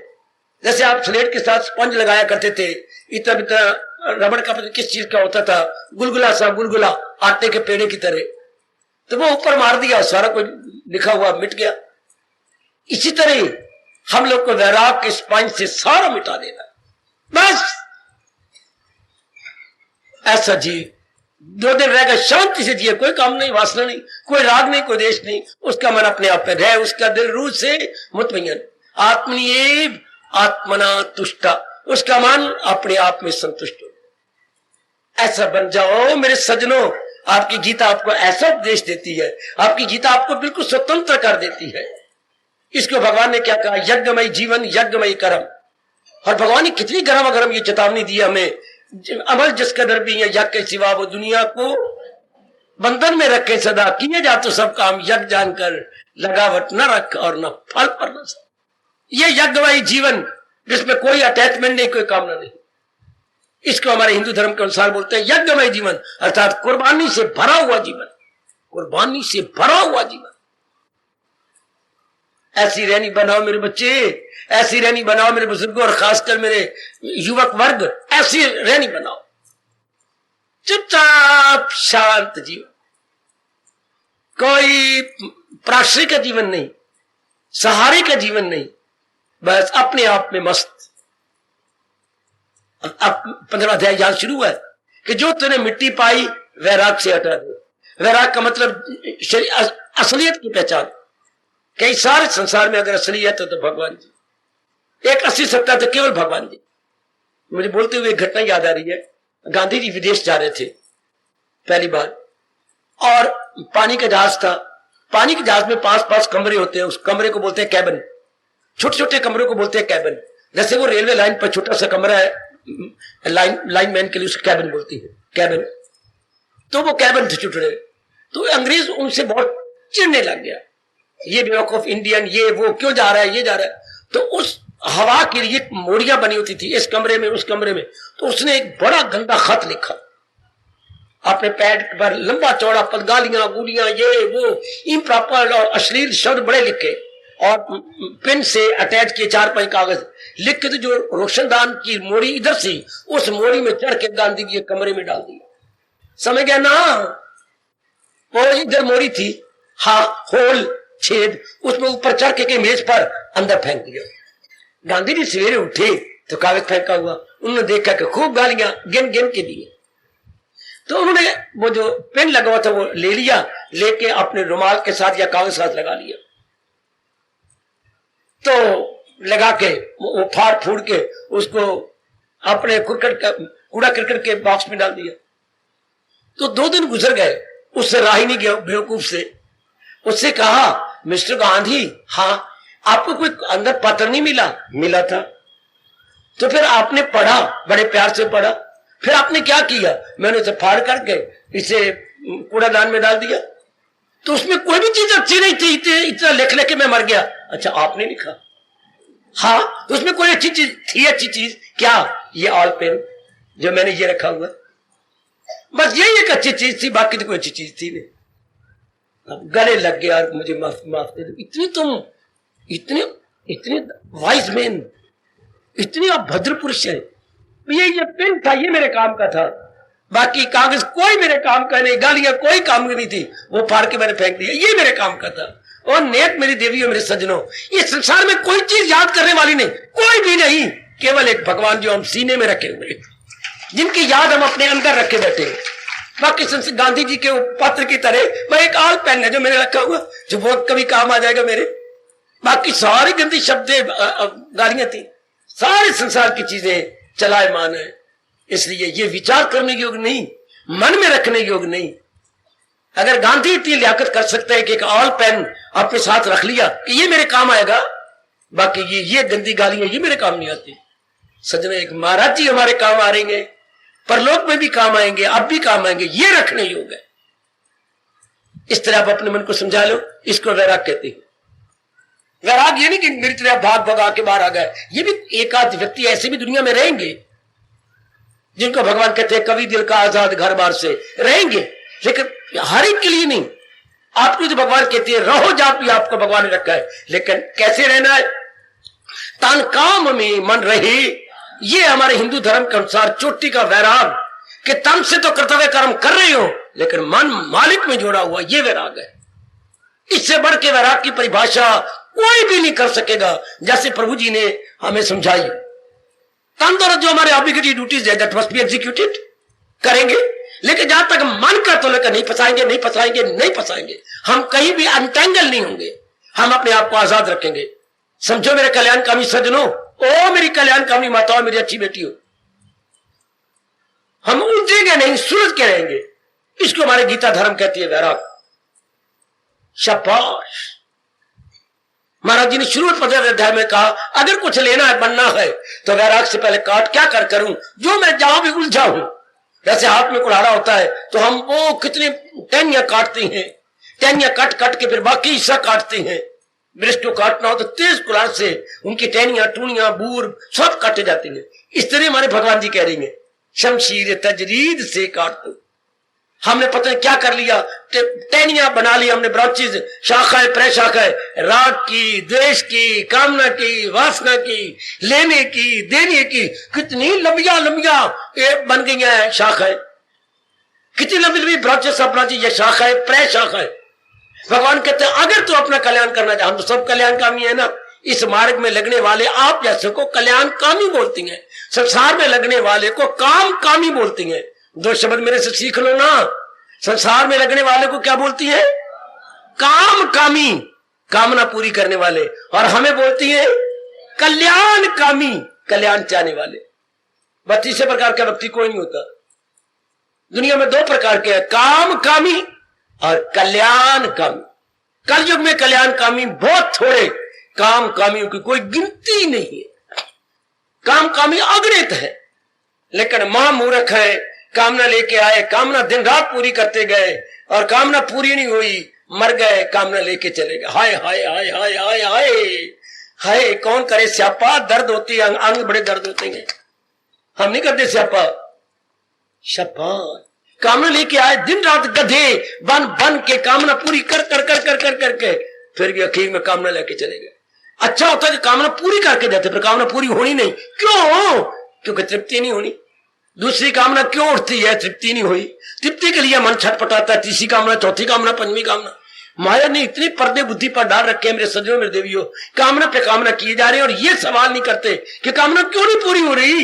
जैसे आप स्लेट के साथ स्पंज लगाया करते थे, इतना इतना रबड़ का किस चीज का होता था, गुलगुला सा, गुलगुला आटे के पेड़े की तरह, तो वो ऊपर मार दिया, सारा कुछ लिखा हुआ मिट गया। इसी तरह हम लोग को वैराग के स्पंज से सारा मिटा देना, बस। ऐसा जी 2 दिन रहेगा, शांति से जिए, कोई काम नहीं, वासना नहीं, कोई राग नहीं, कोई देश नहीं, उसका मन अपने आप में रहे, उसका दिल रूह से मुतमय्यन, आत्मनिएव आत्मना तुष्टा, उसका मन अपने आप में संतुष्ट हो। ऐसा बन जाओ मेरे सज्जनों। आपकी गीता आपको ऐसा उपदेश देती है, आपकी गीता आपको बिल्कुल स्वतंत्र कर देती है। इसको भगवान ने क्या कहा? यज्ञमय जीवन, यज्ञमय कर्म। और भगवान ने कितनी गरम गरम ये चेतावनी दी हमें, अमल जिसका डर भी है, यज्ञ के सिवा वो दुनिया को बंधन में रखे सदा, किए जा तो सब काम यज्ञ जानकर, लगावट न रख और न फल पर न सक। ये यज्ञमय जीवन जिसमें कोई अटैचमेंट नहीं, कोई कामना नहीं, इसको हमारे हिंदू धर्म के अनुसार बोलते हैं यज्ञमय जीवन, अर्थात कुर्बानी से भरा हुआ जीवन, कुर्बानी से भरा हुआ जीवन। ऐसी रहनी बनाओ मेरे बच्चे, ऐसी रहनी बनाओ मेरे बुजुर्गों, और खासकर मेरे युवक वर्ग, ऐसी रहनी बनाओ। चुपचाप शांत जीवन, कोई प्राश्रय का जीवन नहीं, सहारे का जीवन नहीं, बस अपने आप में मस्त। अब 15वां अध्याय यहां शुरू हुआ है कि जो तूने मिट्टी पाई वैराग से हटा दे। वैराग का मतलब असलियत की पहचान। कई सारे संसार में अगर असलियत है तो भगवान जी, एक असली सत्ता तो केवल भगवान जी। मुझे बोलते हुए एक घटना याद आ रही है। गांधी जी विदेश जा रहे थे पहली बार, और पानी का जहाज था। पानी के जहाज में 5-5 कमरे होते हैं, उस कमरे को बोलते हैं कैबिन। छोटे छोटे कमरों को बोलते हैं कैबिन। जैसे वो रेलवे लाइन पर छोटा सा कमरा है, लाइन मैन के लिए उसको कैबिन बोलती है, कैबिन। तो वो कैबिन थे छोटे। तो अंग्रेज उनसे बहुत चिढ़ने लग गया, ये बेवकूफ इंडियन, ये वो क्यों जा रहा है, ये जा रहा है। तो उस हवा के लिए मोड़ियां बनी होती थी इस कमरे में उस कमरे में। तो उसने एक बड़ा गंदा खत लिखा अपने पैड पर, लंबा चौड़ा पद, गालियां गुलियां, ये वो इम्प्रॉपर और अश्लील शब्द बड़े लिखे, और पेन से अटैच किए 4-5 कागज लिख के। तो जो रोशनदान की मोड़ी इधर से उस मोड़ी में चढ़ के गांधी जी के कमरे में डाल दिया। समझ गया ना, वो इधर मोड़ी थी, हाँ होल छेद, उसमें ऊपर चढ़ के मेज पर अंदर फेंक दिया। गांधी जी सवेरे उठे तो कागज फेंका हुआ, उन्होंने देखा कि खूब गालियां गिन गिन के दिए। तो उन्होंने वो जो पेन लगा हुआ था वो ले लिया, लेके अपने रुमाल के साथ या कागज साथ लगा लिया। तो लगा के वो फाड़ फूड़ के उसको अपने कूड़ा क्रिकेट के बॉक्स में डाल दिया। तो 2 दिन गुजर गए, उससे राह ही नहीं गया बेवकूफ से। उससे कहा, मिस्टर गांधी, हाँ आपको कोई अंदर पत्र नहीं मिला? मिला था। तो फिर आपने पढ़ा, बड़े प्यार से पढ़ा, फिर आपने क्या किया? मैंने उसे फाड़ करके इसे कूड़ादान में डाल दिया। तो उसमें कोई भी चीज अच्छी नहीं थी, इतना लिख लेके मैं मर गया। अच्छा आपने लिखा? हाँ। तो उसमें कोई अच्छी चीज थी? अच्छी चीज क्या? ये ऑल पेन जो मैंने ये रखा हुआ, बस यही एक अच्छी चीज थी, बाकी तो कोई अच्छी चीज थी नहीं। अब गले लग गया, मुझे माफ दे दो, इतने वाइज मैन, इतने अभद्र पुरुष है। ये पेन था, ये मेरे काम का था, बाकी कागज कोई मेरे काम का नहीं, गालियां कोई काम की नहीं थी, वो फाड़ के मैंने फेंक दिया, ये मेरे काम का था। और नेक मेरी देवियों, मेरे सज्जनों, इस संसार में कोई चीज याद करने वाली नहीं, कोई भी नहीं, केवल एक भगवान जो हम सीने में रखे हुए, जिनकी याद हम अपने अंदर रखे बैठे। बाकी गांधी जी के पत्र की तरह मैं एक आल पेन है जो मैंने रखा हुआ, जो बहुत कभी काम आ जाएगा मेरे। बाकी सारी गंदी शब्द गालियां थी, सारे संसार की चीजें चलायमान है। इसलिए ये विचार करने योग्य नहीं, मन में रखने योग्य नहीं। अगर गांधी इतनी लियाकत कर सकते हैं कि एक ऑल पेन अपने साथ रख लिया कि ये मेरे काम आएगा, बाकी ये गंदी गालियां ये मेरे काम नहीं आती। सजना, एक महाराज जी हमारे काम आ रहे हैं, परलोक में भी काम आएंगे, अब भी काम आएंगे, ये रखने योग्य है। इस तरह आप अपने मन को समझा लो, इसको वैराग कहते हैं। वैराग ये नहीं कि मेरी तरह भाग भगा के बाहर आ गए। ये भी एक आध व्यक्ति ऐसे भी दुनिया में रहेंगे जिनको भगवान कहते हैं कवि दिल का आजाद घर बार से रहेंगे, लेकिन हर एक के लिए नहीं। आपको तो भगवान कहते हैं रहो जाप भी आपको भगवान ने रखा है, लेकिन कैसे रहना है? तन काम में मन रहे, ये हमारे हिंदू धर्म के अनुसार चोटी का वैराग, कि तन से तो कर्तव्य कर्म कर रहे हो लेकिन मन मालिक में जोड़ा हुआ, ये वैराग है। इससे बढ़ के वैराग की परिभाषा कोई भी नहीं कर सकेगा, जैसे प्रभु जी ने हमें समझाई। तन द्वारा जो हमारे ऑब्लिगेटरी ड्यूटीज है दैट मस्ट बी एग्जीक्यूटेड, करेंगे, लेकिन जहां तक मन का तो लेकर नहीं फंसाएंगे, नहीं फंसाएंगे, नहीं फंसाएंगे। हम कहीं भी अनटेंगल नहीं होंगे, हम अपने आप को आजाद रखेंगे। समझो मेरे कल्याणकामी सज्जनों, ओ मेरी कल्याणकामी माताओं, मेरी अच्छी बेटियों, हम उलझेंगे नहीं, सुलझ के रहेंगे। इसको हमारे गीता धर्म कहती है वैराग। शाबाश। महाराज जी ने शुरू 15वें अध्याय में कहा अगर कुछ लेना है, बनना है, तो वैराग से पहले काट क्या कर करूं, जो मैं जहां भी उलझा हूं जैसे हाथ में कुल्हाड़ा होता है तो हम वो कितनी टहनियां काटते हैं, टहनियां काट काट के फिर बाकी हिस्सा काटते हैं। वृक्ष को काटना हो तो तेज कुल्हाड़ से उनकी टहनियां, टूनियां, बूर सब काटे जाते हैं। इस तरह हमारे भगवान जी कह रही हैं, शमशीर तजरीद से काट दो। हमने पता नहीं क्या कर लिया, टहनियां बना लिया हमने, ब्रांचेज, शाखाएं, प्रशाखाएं, राग की, द्वेष की, कामना की, वासना की, लेने की, देने की, कितनी लंबिया लंबिया ये बन गई हैं शाखाएं, कितनी लंबी लंबी ब्रांचेस ऑफ ब्रांचेज, ये शाखाएं, प्रशाखाएं। भगवान कहते हैं अगर तू अपना कल्याण करना चाहे, हम तो सब कल्याणकामी है ना, इस मार्ग में लगने वाले आप जैसे को कल्याणकामी बोलती हैं, संसार में लगने वाले को काम कामी बोलती हैं। दो शब्द मेरे से सीख लो ना, संसार में लगने वाले को क्या बोलती है? काम कामी, कामना पूरी करने वाले, और हमें बोलती है कल्याण कामी, कल्याण चाहने वाले। बस तीसरे प्रकार का व्यक्ति कोई नहीं होता दुनिया में, दो प्रकार के हैं, काम कामी और कल्याण कामी। कलयुग में कल्याण कामी बहुत थोड़े, काम कामियों की कोई गिनती नहीं है। काम कामी अगणित है, लेकिन महामूर्ख है, कामना लेके आए, कामना दिन रात पूरी करते गए और कामना पूरी नहीं हुई, मर गए, कामना लेके चले गए। हाय हाय हाय हाय हाय हाय हाय, कौन करे स्यापा, दर्द होती है, अंग बड़े दर्द होते हैं, हम नहीं करते स्यापा। शाबाश, कामना लेके आए, दिन रात गधे बन बन के कामना पूरी कर कर कर कर कर करके फिर भी आखिर में कामना लेके चले गए। अच्छा होता है कि कामना पूरी करके जाते, पर कामना पूरी होनी नहीं, क्यों? क्योंकि तृप्ति नहीं होनी। दूसरी कामना क्यों उठती है? तृप्ति नहीं हुई, तृप्ति के लिए मन छटपटाता है, तीसरी कामना, चौथी कामना, पंचवी कामना। माया ने इतने पर्दे बुद्धि पर डाल रखे हैं मेरे सज्जनों, मेरे देवियों, कामना पे कामना किए जा रहे हैं और ये सवाल नहीं करते कि कामना क्यों नहीं पूरी हो रही।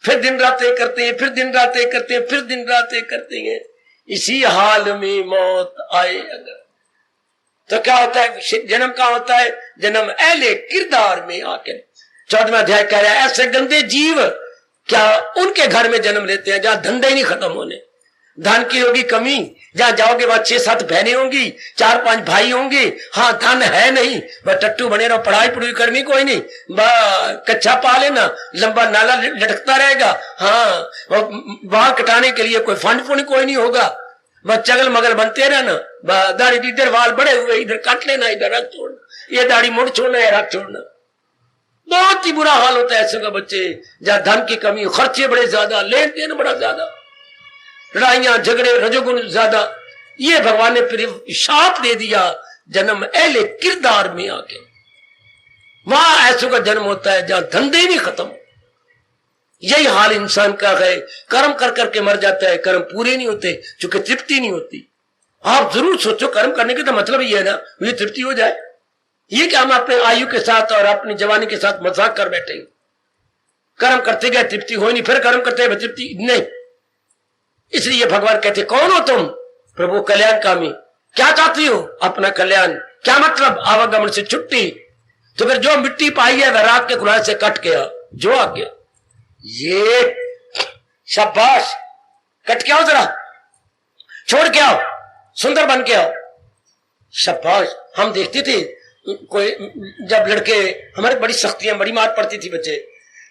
फिर दिन रातें करते हैं, फिर दिन रातें करते हैं, फिर दिन रातें करते हैं। इसी हाल में मौत आए अगर तो क्या होता है? जन्म क्या होता है? जन्म अहले किरदार में आकर। 14वां अध्याय कह रहा है ऐसे गंदे जीव क्या उनके घर में जन्म लेते हैं जहां धंधे नहीं खत्म होने, धन की होगी कमी, जहां जाओगे वहां 6-7 बहनें होंगी, 4-5 भाई होंगे, हाँ धन है नहीं, वह टट्टू बने रहो, पढ़ाई पढ़ाई करनी कोई नहीं, कच्चा पा लेना, लंबा नाला लटकता रहेगा, हाँ बाल कटाने के लिए कोई फंड फुंड कोई नहीं होगा, बस चगल मगल बनते रहना, दाढ़ी इधर वाल बड़े हुए इधर काट लेना, इधर रख छोड़ना, ये दाढ़ी मुड़ छोड़ना या रख छोड़ना। बहुत ही बुरा हाल होता है ऐसे का बच्चे, जहां धन की कमी, खर्चे बड़े ज्यादा, लेन देन बड़ा ज्यादा, लड़ाइयां झगड़े, रजोगुण ज्यादा। ये भगवान ने फिर शाप दे दिया जन्म अहले किरदार में आके। वहां ऐसों का जन्म होता है जहां धंधे नहीं खत्म। यही हाल इंसान का है, कर्म कर करके मर जाता है, कर्म पूरे नहीं होते क्योंकि तृप्ति नहीं होती। आप जरूर सोचो कर्म करने का तो मतलब ये है ना मुझे तृप्ति हो जाए। ये कि हम अपने आयु के साथ और अपनी जवानी के साथ मजाक कर बैठे, कर्म करते गए तृप्ति हो नहीं, फिर कर्म करते गए तृप्ति नहीं। इसलिए भगवान कहते कौन हो तुम? प्रभु कल्याणकामी। क्या चाहती हो? अपना कल्याण। क्या मतलब? आवागमन से छुट्टी। तो फिर जो मिट्टी पाई है वह राग के कुल्हाड़ से कट के आओ, जो आ गया ये शाबाश, कट के आओ, जरा छोड़ के आओ, सुंदर बन के आओ, शाबाश। हम देखते थे कोई जब लड़के, हमारे बड़ी सख्तियां, बड़ी मार पड़ती थी बच्चे,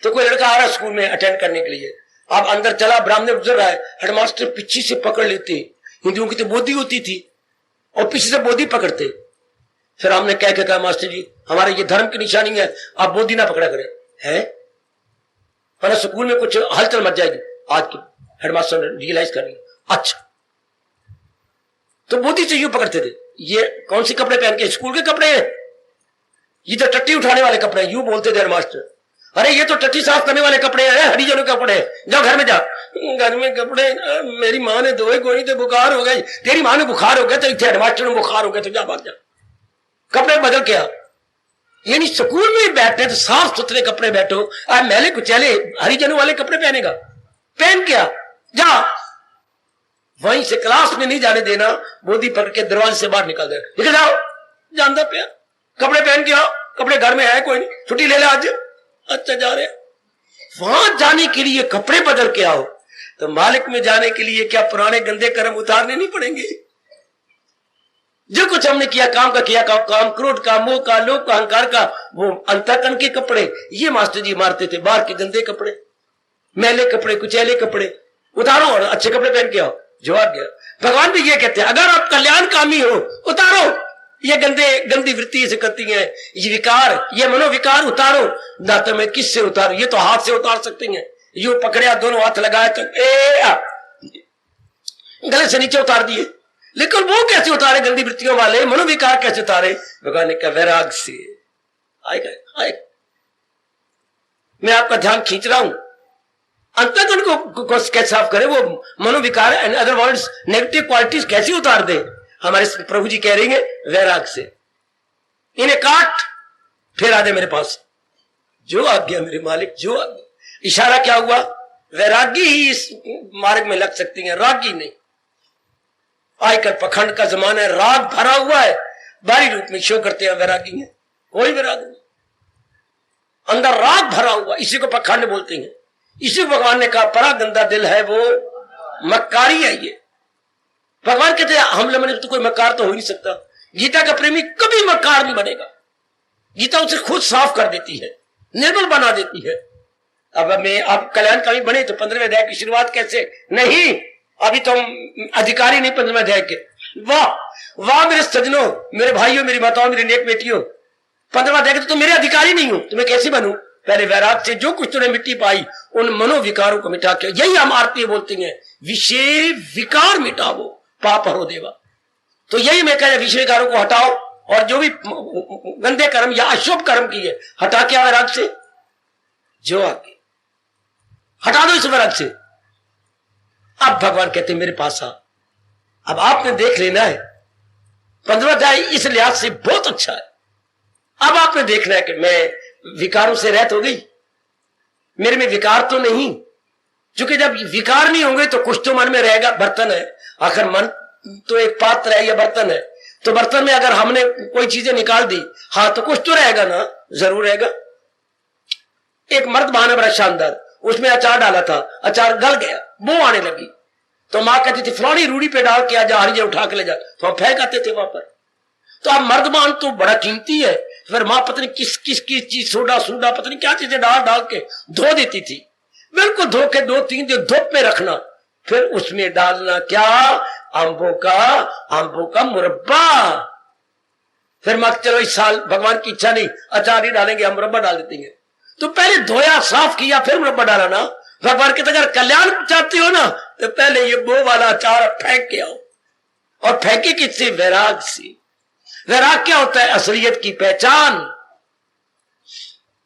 तो कोई लड़का आ रहा स्कूल में अटेंड करने के लिए, अब अंदर चला, ब्राह्मण गुजर रहा है, हेडमास्टर पीछे से पकड़ लेते, हिंदुओं की तो बोधी होती थी और पीछे से बोधी पकड़ते। फिर हमने कह के कहा मास्टर जी हमारे ये धर्म की निशानी है, आप बोधी ना पकड़ा करें, है वरना स्कूल में कुछ हलचल मच जाएगी। आज के हेडमास्टर ने रियलाइज कर लिया, अच्छा तो बोधी से यूं पकड़ते थे। ये कौन से कपड़े पहन के? स्कूल के कपड़े हैं, ये तो टट्टी उठाने वाले कपड़े हैं, यूं बोलते थे हेडमास्टर। अरे ये तो टट्टी साफ करने वाले कपड़े हैं, हरिजनों के कपड़े हैं, जाओ घर में जा। घर में कपड़े मेरी माँ ने धोए कोई नहीं, तो बुखार हो गए। तेरी माँ ने बुखार हो गया तो इतने हेडमास्टर ने बुखार हो गया तो जा भाग जा, कपड़े बदल के आ। ये नहीं स्कूल में बैठे तो साफ सुथरे कपड़े बैठो, आज मैले कुचैले हरिजनों वाले कपड़े पहनेगा, पहन के आ जा। वहीं से क्लास में नहीं जाने देना, बोधी पकड़ के दरवाजे से बाहर निकाल देना, निकल जाओ, जानता पे कपड़े पहन के आओ, कपड़े घर में है कोई नहीं, छुट्टी ले ले आज। अच्छा जा रहे, वहां जाने के लिए कपड़े बदल के आओ, तो मालिक में जाने के लिए क्या पुराने गंदे कर्म उतारने नहीं पड़ेंगे? जो कुछ हमने किया, काम का किया, काम क्रोध का, मोह का, लोभ का, अहंकार का, वो अंतःकरण के कपड़े ये मास्टर जी मारते थे, बाहर के गंदे कपड़े। मैले कपड़े कुचैले कपड़े उतारो और अच्छे कपड़े पहन के आओ, जवाब गया। भगवान भी ये कहते हैं अगर आप कल्याणकामी हो उतारो ये गंदी वृत्ति से करती है, ये विकार, ये मनोविकार उतारो। ना तो मैं किससे उतारू, ये तो हाथ से उतार सकती हैं। यू पकड़िया, दोनों हाथ लगाए तो गले से नीचे उतार दिए, लेकिन वो कैसे उतारे गंदी वृत्तियों वाले, मनोविकार कैसे उतारे? भगवान ने कहा वैराग से आएगा। मैं आपका ध्यान खींच रहा हूं, अंतःकरण को कैसे साफ करे, वो मनोविकार and other words negative qualities कैसे उतार दे? हमारे प्रभु जी कह रही है वैराग से। इन्हें काट फिर आ दे मेरे पास, जो आज्ञा मेरे मालिक, जो आज्ञा। इशारा क्या हुआ? वैरागी ही इस मार्ग में लग सकती है, रागी नहीं। आजकल पखंड का जमाना है, राग भरा हुआ है, बाहरी रूप में शो करते हैं वैरागी है, कोई वैराग नहीं, अंदर राग भरा हुआ, इसी को पखंड बोलते हैं। इसी को भगवान ने कहा बड़ा गंदा दिल है वो, मक्कारी है ये। भगवान कहते हैं हम लोगों ने तो कोई मक्कार तो हो नहीं सकता। गीता का प्रेमी कभी मक्कार नहीं बनेगा, गीता उसे खुद साफ कर देती है, निर्मल बना देती है। अब कल्याणकारी बने तो 15वें अध्याय की शुरुआत कैसे? नहीं, अभी तो हम अधिकारी नहीं 15वें अध्याय के। वाह वाह मेरे सज्जनों, मेरे भाइयों, मेरी माताओं, मेरी नेक बेटियों, 15वां अध्याय तो मेरे अधिकारी नहीं हूं, तो मैं कैसे बनूं? पहले वैराग से जो कुछ तूने मिट्टी पाई उन मनोविकारों को मिटा के, यही हम आरती बोलती हैं, विषय विकार मिटाओ पाप हरो देवा। तो यही मैं कह रहा, विषय विकारों को हटाओ और जो भी गंदे कर्म या अशुभ कर्म किए हटा के वैराग से, जो आगे हटा दो इस वैराग से। अब भगवान कहते मेरे पास आ, अब आपने देख लेना है 15वां अध्याय इस लिहाज से बहुत अच्छा है। अब आपने देखना है कि मैं विकारों से रहित हो गई, मेरे में विकार तो नहीं, क्योंकि जब विकार नहीं होंगे तो कुछ तो मन में रहेगा। बर्तन है, आखिर मन तो एक पात्र है या बर्तन है, तो बर्तन में अगर हमने कोई चीजें निकाल दी, हाँ तो कुछ तो रहेगा ना, जरूर रहेगा। एक मर्द बहाना बड़ा शानदार, उसमें अचार डाला था, अचार गल गया, बो आने लगी, तो मां कहती थी फलानी रूढ़ी पे डाल के आजा, हरिजे उठा के ले जा, तो हम फेंक आते थे वहां पर। तो अब मर्दमान तो बड़ा कीमती है, फिर मां पत्नी किस चीज सोडा पत्नी क्या चीजें डाल के धो देती थी, बिल्कुल धो के 2-3 दिन धूप में रखना, फिर उसमें डालना क्या, आंबों का मुरब्बा। फिर मां चलो इस साल भगवान की इच्छा नहीं, अचार ही डालेंगे, हम मुरब्बा डाल देते हैं। तो पहले धोया साफ किया फिर मुरब्बा डाला ना। भगवान कहते अगर कल्याण चाहते हो ना तो पहले ये बो वाला अचार फेंक के आओ, और फेंके किससे? वैराग से। वैराग क्या होता है? असलियत की पहचान।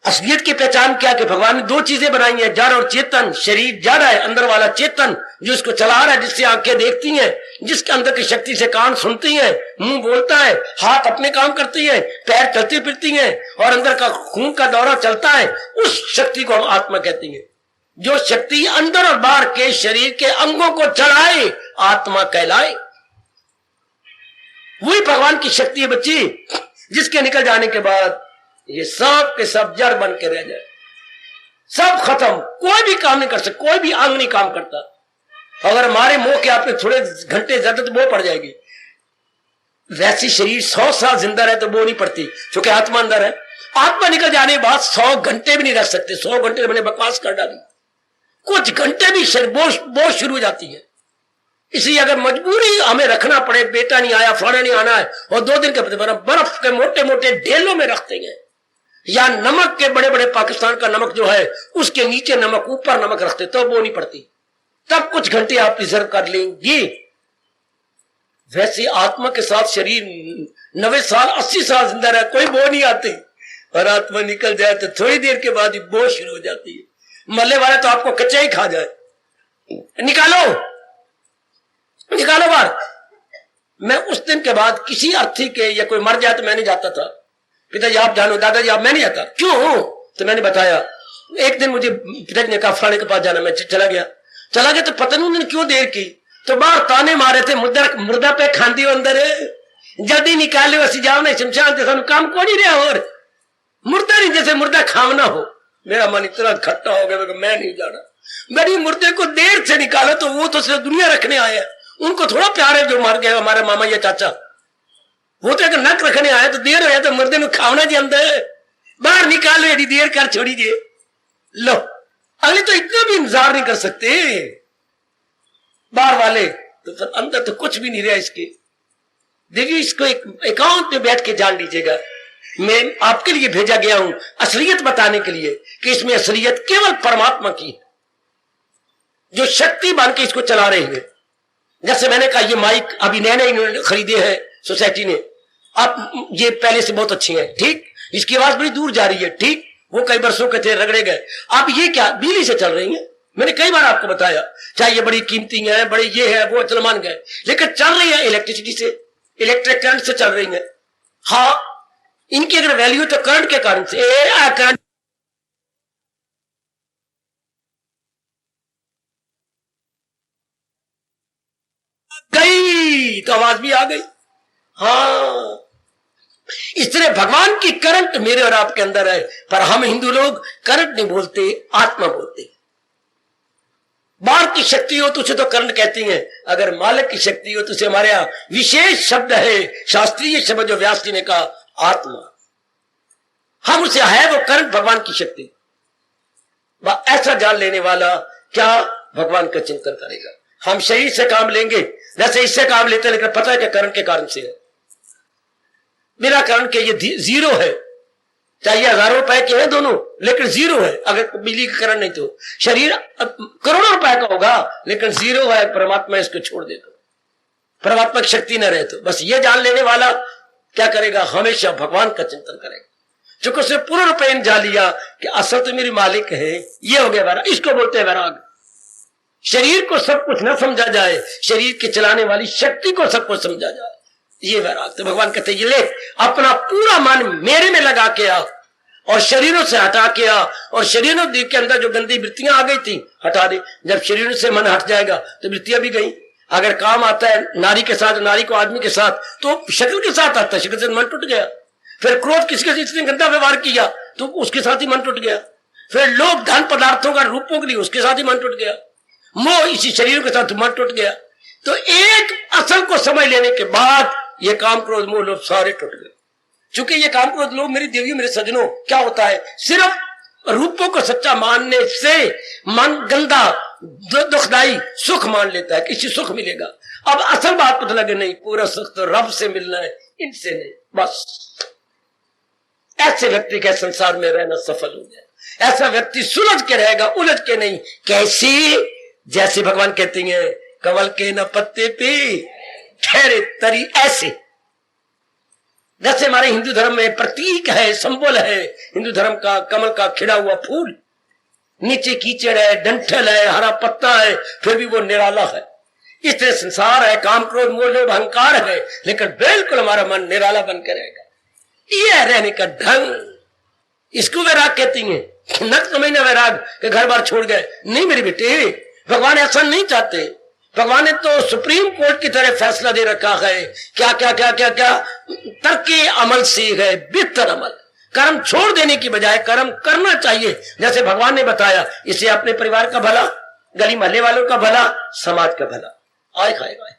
असलियत की पहचान क्या कि भगवान ने 2 चीजें बनाई हैं, जड़ और चेतन। शरीर जड़ है, अंदर वाला चेतन जो इसको चला रहा है, जिससे आंखें देखती हैं, जिसके अंदर की शक्ति से कान सुनती हैं, मुंह बोलता है, हाथ अपने काम करती है, पैर चलती फिरती हैं, और अंदर का खून का दौरा चलता है। उस शक्ति को हम आत्मा कहते हैं। जो शक्ति अंदर और बाहर के शरीर के अंगों को चलाए, आत्मा कहलाए। वही भगवान की शक्ति है बच्ची, जिसके निकल जाने के बाद ये सब के सब जड़ बन के रह जाए, सब खत्म, कोई भी काम नहीं कर सकता, कोई भी अंग नहीं काम करता। अगर हमारे मुंह के आपने थोड़े घंटे ज्यादा तो वो पड़ जाएगी। वैसी शरीर 100 साल जिंदा रहे तो वो नहीं पड़ती, क्योंकि आत्मा अंदर है। आत्मा निकल जाने के बाद 100 घंटे भी नहीं रह सकते। 100 घंटे मैंने बकवास कर डाली, कुछ घंटे भी शरीर बोझ शुरू हो जाती है। इसलिए अगर मजबूरी हमें रखना पड़े, बेटा नहीं आया, फलाना नहीं आना है, और 2 दिन के बर्फ के मोटे मोटे ढेलों में रखते हैं, या नमक के बड़े बड़े पाकिस्तान का नमक जो है उसके नीचे नमक ऊपर नमक रखते, तो वो नहीं पड़ती, तब कुछ घंटे आप रिजर्व कर लेंगे। वैसे आत्मा के साथ शरीर 90 साल 80 साल जिंदा रहे, कोई बो नहीं आते, और आत्मा निकल जाए तो थोड़ी देर के बाद ही बो शुरू हो जाती है। मरने वाले तो आपको कच्चा ही खा जाए। निकालो बाहर। मैं उस दिन के बाद किसी अर्थी के या कोई मर जाए तो मैं नहीं जाता था। पिताजी आप जानो, दादाजी आप, मैं नहीं जाता। क्यों? तो मैंने बताया। एक दिन मुझे पिताजी ने कहा फलाने के पास जाना, मैं चला गया तो पता नहीं उन्होंने क्यों देर की, तो बाहर ताने मारे थे, मुर्दा पे खांदी हो अंदर, जल्दी निकाले वसी जाओ नहीं शमशान से, सानू काम को नहीं रहा, और मुर्दा नहीं जैसे मुर्दा खामना हो। मेरा मन इतना खट्टा हो गया, मैं नहीं जाना। मेरी मुर्दे को देर से निकालो, तो वो तो सिर्फ दुनिया रखने आए, उनको थोड़ा प्यार है जो मर गए, हमारे मामा या चाचा, वो तो अगर नक रखने आए तो देर हो तो मुर्दे में खावना जी अंदर, बाहर निकालो, यदि देर कर छोड़ी जे लो। अगले तो इतना भी इंतजार नहीं कर सकते बाहर वाले, तो फिर अंदर तो कुछ भी नहीं रहा इसके। देखिए, इसको एक एकांत में बैठ के जान लीजिएगा, मैं आपके लिए भेजा गया हूं असलियत बताने के लिए कि इसमें असलियत केवल परमात्मा की है, जो शक्ति बन के इसको चला रहे हैं। जैसे मैंने कहा, ये माइक अभी नए नए इन्होंने खरीदे हैं सोसाइटी ने, अब ये पहले से बहुत अच्छी है, ठीक, इसकी आवाज बड़ी दूर जा रही है, ठीक, वो कई वर्षों के थे, रगड़े गए। अब ये क्या बिजली से चल रही है, मैंने कई बार आपको बताया, चाहे ये बड़ी कीमती है, बड़े ये है वो, चल मान गए, लेकिन चल रही है इलेक्ट्रिसिटी से, इलेक्ट्रिक करंट से चल रही है। हाँ, इनकी अगर वैल्यू तो करंट के कारण से, करंट गई तो आवाज भी आ गई। हाँ, इस तरह भगवान की करंट मेरे और आपके अंदर है, पर हम हिंदू लोग करंट नहीं बोलते, आत्मा बोलते। बाहर की शक्ति हो तो उसे तो करंट कहती हैं, अगर मालिक की शक्ति हो तो उसे हमारे यहां विशेष शब्द है, शास्त्रीय शब्द जो व्यास जी ने कहा, आत्मा। हम उसे है वो करंट, भगवान की शक्ति। ऐसा जान लेने वाला क्या भगवान का चिंतन करेगा। हम शरीर से काम लेंगे, जैसे इससे काम लेते, लेकिन पता है कि करंट के कारण से है, बिना करंट के ये जीरो है, चाहे हजारों रुपए के हैं दोनों, लेकिन जीरो है अगर बिजली का करंट नहीं तो। शरीर करोड़ों रुपए का होगा, लेकिन जीरो है, परमात्मा इसको छोड़ दे तो, परमात्मा की शक्ति न रहे तो। बस ये जान लेने वाला क्या करेगा, हमेशा भगवान का चिंतन करेगा। चूंकि उसने पूर्ण रूप में जान लिया कि असल तो मेरी मालिक है, ये हो गया वैराग, इसको बोलते हैं वैराग। शरीर को सब कुछ न समझा जाए, शरीर के चलाने वाली शक्ति को सब कुछ समझा जाए, ये वैराग। तो भगवान कहते ये ले, अपना पूरा मन मेरे में लगा के आ, और शरीरों से हटा के आ, और शरीरों के अंदर जो गंदी वृत्तियां आ गई थी हटा दे। जब शरीरों से मन हट जाएगा तो वृत्तियां भी गई। अगर काम आता है नारी के साथ, नारी को आदमी के साथ, तो शक्ल के साथ आता है, शक्ल से मन टूट गया। फिर क्रोध किसके साथ इसने गंदा व्यवहार किया तो उसके साथ ही मन टूट गया। फिर लोभ धन पदार्थों का, रूपों के लिए, उसके साथ ही मन टूट गया। मोह इसी शरीर के साथ मन टूट गया। तो एक असल को समझ लेने के बाद ये काम क्रोध मोह लोभ सारे टूट गए। चूंकि ये काम क्रोध लोभ मेरी देवियों मेरे सज्जनों क्या होता है, सिर्फ रूपों को सच्चा मानने से मन गंदा दुखदाई सुख मान लेता है, किसी सुख मिलेगा। अब असल बात पता लगे नहीं, पूरा सुख तो रब से मिलना है, इनसे नहीं। बस ऐसे व्यक्ति के संसार में रहना सफल हो जाए। ऐसा व्यक्ति सुलझ के रहेगा, उलझ के नहीं। कैसे? जैसे भगवान कहते हैं, कमल के न पत्ते पे ठहरे तरी, ऐसे। जैसे हमारे हिंदू धर्म में प्रतीक है, संबल है हिंदू धर्म का, कमल का खिड़ा हुआ फूल, नीचे कीचड़ है, डंठल है, हरा पत्ता है, फिर भी वो निराला है। इस तरह संसार है, काम क्रोध मोह लोभ अहंकार है, लेकिन बिल्कुल हमारा मन निराला बन के रहेगा। ये रहने का ढंग, इसको वैराग कहती हैं। नक समझना वैराग के घर बार छोड़ गए, नहीं मेरे बेटे, भगवान ऐसा नहीं चाहते। भगवान ने तो सुप्रीम कोर्ट की तरह फैसला दे रखा है, क्या क्या क्या क्या क्या, तर्के अमल से है बेहतर अमल। कर्म छोड़ देने की बजाय कर्म करना चाहिए। जैसे भगवान ने बताया, इसे अपने परिवार का भला, गली मोहल्ले वालों का भला, समाज का भला, आए खाएगा।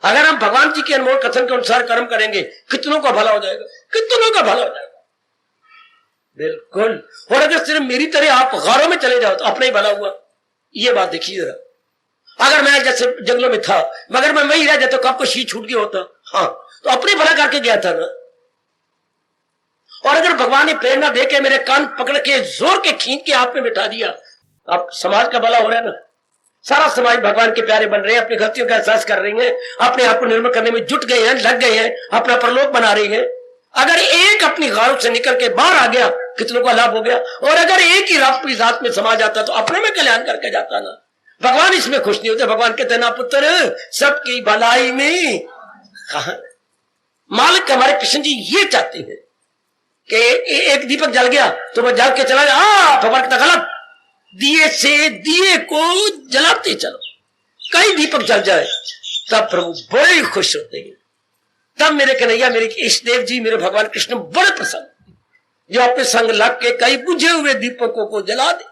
अगर हम भगवान जी के अनमोल कथन के अनुसार कर्म करेंगे, कितनों का भला हो जाएगा, कितनों का भला हो जाएगा, बिल्कुल। और अगर सिर्फ मेरी तरह आप गारों में चले जाओ तो अपना ही भला हुआ। ये बात देखिए जरा, अगर मैं जैसे जंगलों में था, मगर मैं वही रह जाता, कब को शी छूट गया होता, हाँ, तो अपने भला करके गया था ना। और अगर भगवान ने प्रेरणा देके मेरे कान पकड़ के जोर के खींच के आप में बिठा दिया, अब समाज का भला हो रहा है ना। सारा समाज भगवान के प्यारे बन रहे हैं, अपनी गलतियों का एहसास कर रही हैं, अपने आप को निर्मल करने में जुट गए हैं, लग गए हैं, अपना परलोक बना रही हैं। अगर एक अपनी गारों से निकल के बाहर आ गया, कितनों का लाभ हो गया। और अगर एक ही अपनी जात में समा जाता तो अपने में कल्याण करके जाता ना। भगवान इसमें खुश नहीं होते। भगवान कहते ना पुत्र, सबकी भलाई में कहा। मालिक हमारे कृष्ण जी ये चाहते हैं कि एक दीपक जल गया तो वह जल के चला गया, भगवान कहता गलत, दिए से दिए को जलाते चलो, कई दीपक जल जाए, तब प्रभु बड़े खुश होते हैं। तब मेरे कन्हैया, मेरे इष्ट देव जी, मेरे भगवान कृष्ण बड़े प्रसन्न, जो अपने संग लग के कई बुझे हुए दीपकों को जला दे,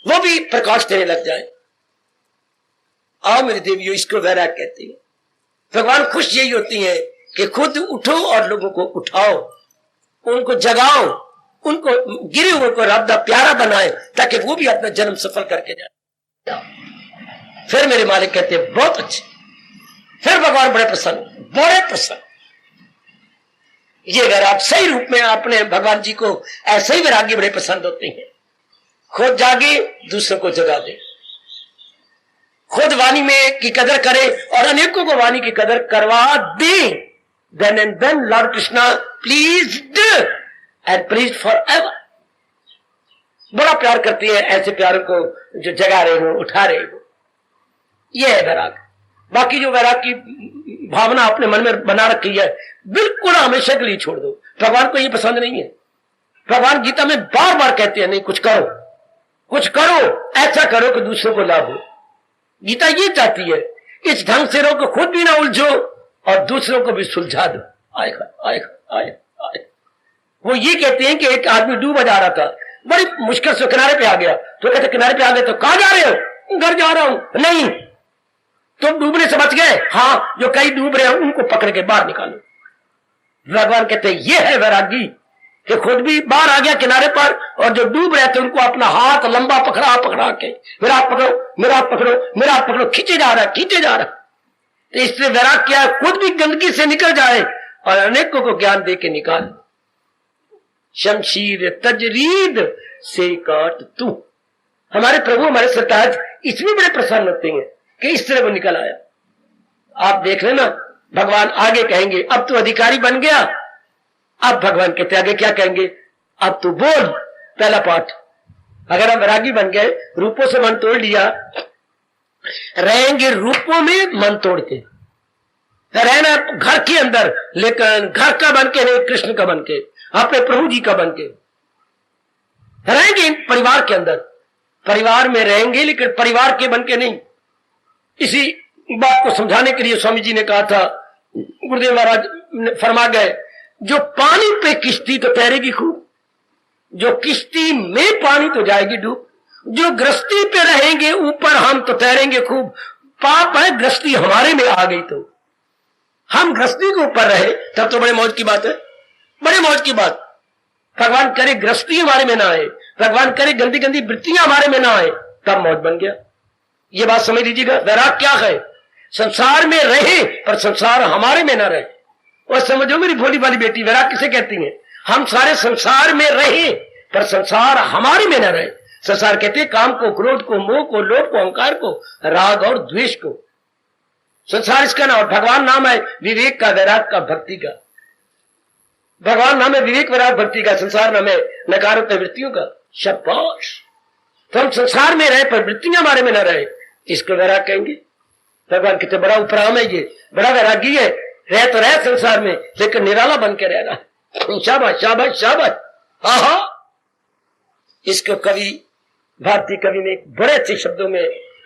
वो भी प्रकाश देने लग जाए। आओ मेरे देवियों, इसको वैराग कहते हैं। भगवान खुश यही होती है कि खुद उठो और लोगों को उठाओ, उनको जगाओ, उनको गिरे हुए को रब दा प्यारा बनाए ताकि वो भी अपना जन्म सफल करके जाए। फिर मेरे मालिक कहते हैं बहुत अच्छे। फिर भगवान बड़े प्रसन्न। ये वैराग सही रूप में अपने भगवान जी को ऐसे ही वैरागी बड़े पसंद होते हैं। खुद जागे दूसरों को जगा दे, खुद वाणी में की कदर करे और अनेकों को वाणी की कदर करवा दे। Then and then lord Krishna pleased and please forever. बड़ा प्यार करती है ऐसे प्यारों को जो जगा रहे हो, उठा रहे हो। यह है वैराग। बाकी जो वैराग की भावना अपने मन में बना रखी है बिल्कुल हमेशा के लिए छोड़ दो। भगवान को ये पसंद नहीं है। भगवान गीता में बार बार कहते हैं नहीं कुछ करो, ऐसा करो कि दूसरों को लाभ हो। गीता ये चाहती है इस ढंग से रहो कि खुद भी ना उलझो और दूसरों को भी सुलझा दो। आएगा। वो ये कहते हैं कि एक आदमी डूबा जा रहा था, बड़ी मुश्किल से किनारे पे आ गया, तो कहते किनारे पे आ गए तो कहां जा रहे हो? घर जा रहा हूं। नहीं, तुम डूबने से बच गए? हाँ, जो कई डूब रहे हैं उनको पकड़ के बाहर निकालो। भगवान कहते हैं ये है वैरागी कि खुद भी बाहर आ गया किनारे पर और जो डूब रहे थे उनको अपना हाथ लंबा पकड़ा के मेरा हाथ पकड़ो, खींचे जा रहा। तो इससे वैराग क्या है? खुद भी गंदगी से निकल जाए और अनेकों को ज्ञान दे के निकाल। शमशीर तजरीद से काट तू। हमारे प्रभु हमारे सरताज इसमें बड़े प्रसन्न होते हैं कि इस तरह वो निकल आया। आप देख लेना भगवान आगे कहेंगे अब तू अधिकारी बन गया। अब भगवान कहते आगे क्या कहेंगे? अब तू बोल। पहला पाठ, अगर हम वैरागी बन गए, रूपों से मन तोड़ लिया, रहेंगे रूपों में मन तोड़ के, रहना घर के अंदर लेकिन घर का बन के नहीं, कृष्ण का बन के, अपने प्रभु जी का बन के रहेंगे। परिवार के अंदर परिवार में रहेंगे लेकिन परिवार के बन के नहीं। इसी बात को समझाने के लिए स्वामी जी ने कहा था, गुरुदेव महाराज फरमा गए, जो पानी पे किश्ती तो तैरेगी खूब, जो किश्ती में पानी तो जाएगी डूब, जो गृहस्थी पे रहेंगे ऊपर हम तो तैरेंगे खूब। पाप है गृहस्थी हमारे में आ गई तो हम गृहस्थी के ऊपर रहे तब तो बड़े मौज की बात है, बड़े मौज की बात। भगवान करे गृहस्थी हमारे में ना आए, भगवान करे गंदी गंदी वृत्तियां हमारे में ना आए, तब मौज बन गया। ये बात समझ लीजिएगा। वैराग क्या है? संसार में रहे पर संसार हमारे में ना रहे। और समझो मेरी भोली वाली बेटी, वैराग किसे कहती है? हम सारे संसार में रहे पर संसार हमारे में ना रहे। संसार कहते हैं काम को, क्रोध को, मोह को, लोभ को, अहंकार को, राग और द्वेष को। संसार इसका नाम। और भगवान नाम है विवेक का, वैराग का, भक्ति का। भगवान नाम है विवेक, वैराग, भक्ति का। संसार नाम है नकारात्मक वृत्तियों का। शाबाश। तो हम संसार में रहे पर वृत्तियां हमारे में न रहे, इसको वैराग कहेंगे। भगवान कितने बड़ा उपराम है, ये बड़ा वैरागी है। रह तो रहे संसार में लेकिन निराला बन के रहना। शाबाश शाबाश शाबाश। आहा, इसको कवि, भारतीय कवि ने बड़े अच्छे शब्दों में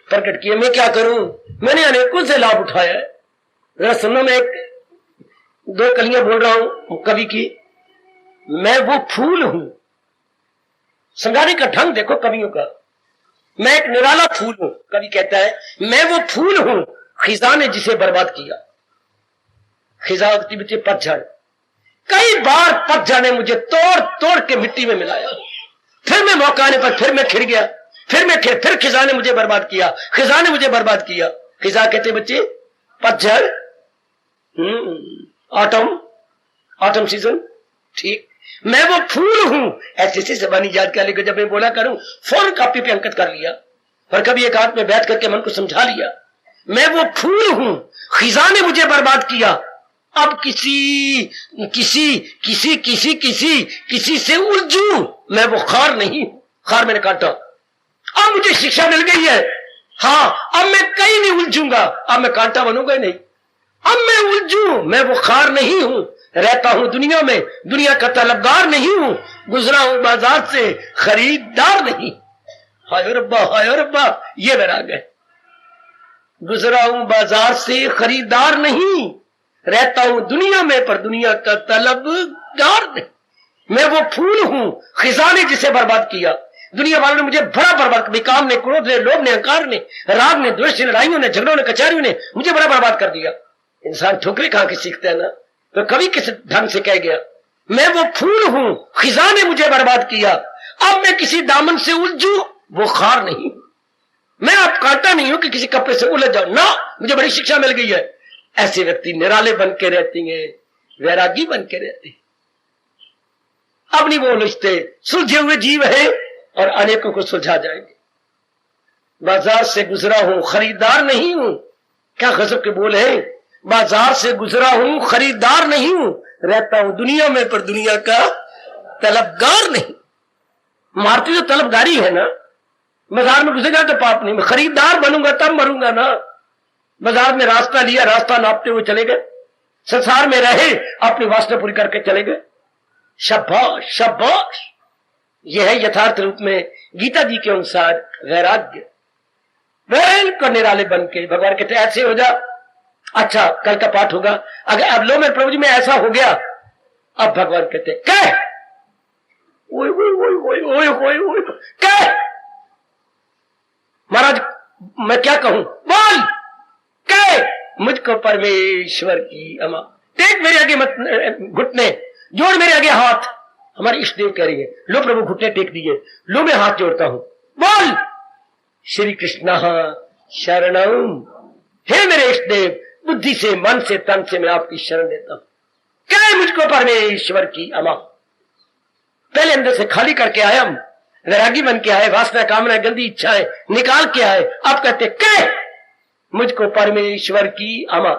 प्रकट किया। मैं क्या करूं, मैंने अनेकों से लाभ उठाया है। जरा सुनो, मैं एक दो कलियां बोल रहा हूं कवि की। मैं वो फूल हूं, संगाने का ढंग देखो कवियों का। मैं एक निराला फूल हूं, कवि कहता है मैं वो फूल हूं खिजा ने जिसे बर्बाद किया। खिजा पतझड़, कई बार पतझड़ ने मुझे तोड़ तोड़ के मिट्टी में मिलाया, फिर मैं मौका आने पर फिर मैं खिल गया, फिर खिजा ने मुझे बर्बाद किया, खिजा ने मुझे बर्बाद किया। खिजा कहते बच्चे पतझड़, ऑटम सीजन, ठीक। मैं वो फूल हूं, ऐसे जबानी याद कर लेकर जब मैं बोला करूं फौरन कॉपी पे अंकित कर लिया और कभी एक हाथ में बैठ करके मन को समझा लिया। मैं वो फूल हूं, खिजा ने मुझे बर्बाद किया। अब किसी से उलझूं, मैं वो खार नहीं, खार मैंने काटा। अब मुझे शिक्षा मिल गई है। हाँ, अब मैं कहीं नहीं उलझूंगा, अब मैं कांटा बनूंगा नहीं। अब मैं उलझूं, मैं वो खार नहीं हूं। रहता हूं दुनिया में, दुनिया का तलबगार नहीं हूं। गुजरा हूं बाजार से, खरीदार नहीं। हाय रब्बा, ये वैराग है। गुजरा हूं बाजार से, खरीदार नहीं। रहता हूं दुनिया में पर दुनिया का तलबगार नहीं। मैं वो फूल हूं, खिजा ने जिसे बर्बाद किया। दुनिया वालों ने मुझे बड़ा बर्बाद किया। काम ने, क्रोध ने, लोभ ने, अहंकार ने, राग ने, द्वेष ने, लड़ाइयों ने, झगड़ों ने, कचहरियों ने मुझे बड़ा बर्बाद कर दिया। इंसान ठोकरे कहां के सीखता है ना। तो कभी किस ढंग से कह गया मैं वो फूल हूं, खिजा ने मुझे बर्बाद किया। अब मैं किसी दामन से उलझू, वो खार नहीं। मैं अब कांटा नहीं हूं कि किसी कपड़े से उलझ जाऊं ना, मुझे बड़ी शिक्षा मिल गई है। ऐसे व्यक्ति निराले बन के रहती हैं, वैरागी बन के रहते हैं। अब नहीं वो उलझते, सुलझे हुए जीव है और अनेकों को सुलझा जाएंगे। बाजार से गुजरा हूं, खरीदार नहीं हूं। क्या गजब के बोल है। बाजार से गुजरा हूं, खरीदार नहीं हूं, रहता हूं दुनिया में पर दुनिया का तलबगार नहीं। मारती तो तलबगारी है ना। बाजार में घुसेगा तो पाप नहीं, मैं खरीदार बनूंगा तब मरूंगा ना। बाजार में रास्ता लिया, रास्ता नापते हुए चले गए। संसार में रहे, अपनी वासना पूरी करके चले गए। शाबाश शाबाश। यह है यथार्थ रूप में गीता जी के अनुसार वैराग्य। बिल्कुल निराले बन के भगवान कहते ऐसे हो जा। अच्छा, कल का पाठ होगा। अगर अब लो मेरे प्रभु जी में ऐसा हो गया, अब भगवान कहते कह, ओए ओए ओए ओए ओए ओए ओए कह। महाराज मैं क्या कहूं, बोल कह। मुझको परमेश्वर की अमा। टेक मेरे आगे मत घुटने, जोड़ मेरे आगे हाथ। हमारी इष्ट देव कह रही है, लो प्रभु घुटने टेक दिए, लो मैं हाथ जोड़ता हूं। बोल श्री कृष्ण शरणम। हे मेरे इष्ट देव, बुद्धि से, मन से, तन से मैं आपकी शरण देता हूं। कह मुझको परमेश्वर की अमा। पहले अंदर से खाली करके आए हम, वैरागी बन के आए, वासना कामना गंदी इच्छाएं निकाल के आए। अब कहते कह मुझको परमेश्वर की अमा।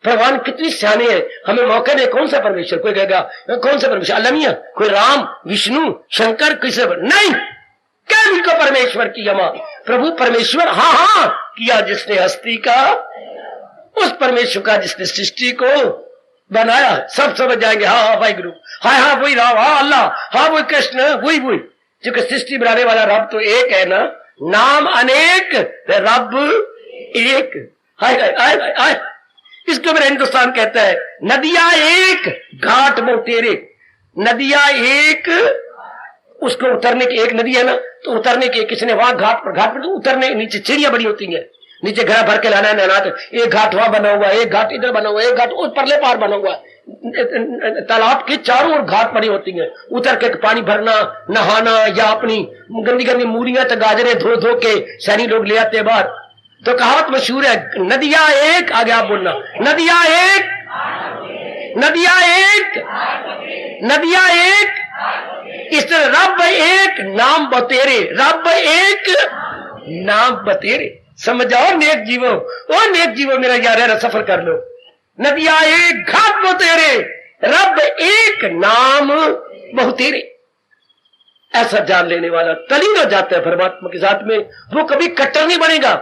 भगवान कितनी सियाने हैं, हमें मौके दे। कौन सा परमेश्वर? कोई कहेगा कौन सा परमेश्वर? अलमिया, कोई राम, विष्णु, शंकर, किसे नहीं। क्या मुझको परमेश्वर की अमा। प्रभु परमेश्वर, हाँ हाँ किया जिसने हस्ती का, उस परमेश्वर का जिसने सृष्टि को बनाया। सब समझ जाएंगे, हाँ हाँ भाई गुरु, हाँ हाँ वही राम, हाँ अल्लाह, हाँ वही कृष्ण, वही वही। क्योंकि सृष्टि बनाने वाला रब तो एक है ना, नाम अनेक रब एक। हाय हाय हाय हाय। इसको मेरा हिंदुस्तान कहता है नदियां एक घाट में तेरे। नदियां एक, उसको उतरने की एक नदी है ना, तो उतरने की किसी ने वहां घाट पर तो उतरने, नीचे चिड़िया बड़ी होती है, नीचे घड़ा भर के लाना है नहना। एक घाट वहां बना हुआ, एक घाट इधर बना हुआ, एक घाट उस परले पार बना हुआ। तालाब के चारों ओर घाट पड़ी होती है, उतर के पानी भरना, नहाना, या अपनी गंदी गंदी मूलियां तो गाजरे धो धो के सैनी लोग ले आते बाहर। तो कहावत मशहूर है, नदियां एक, आगे आप बोलना, नदियां एक, नदियां एक, नदियां एक। इस तरह रब एक नाम बतेरे, रब एक नाम बतेरे। समझ जाओ नेक जीवो, ओ नेक जीवो मेरा यार सफर कर लो। नदियां एक घाट बतेरे, रब एक नाम बहुतेरे। ऐसा जान लेने वाला तलीन हो जाता है परमात्मा के साथ में, वो कभी कट्टर नहीं बनेगा,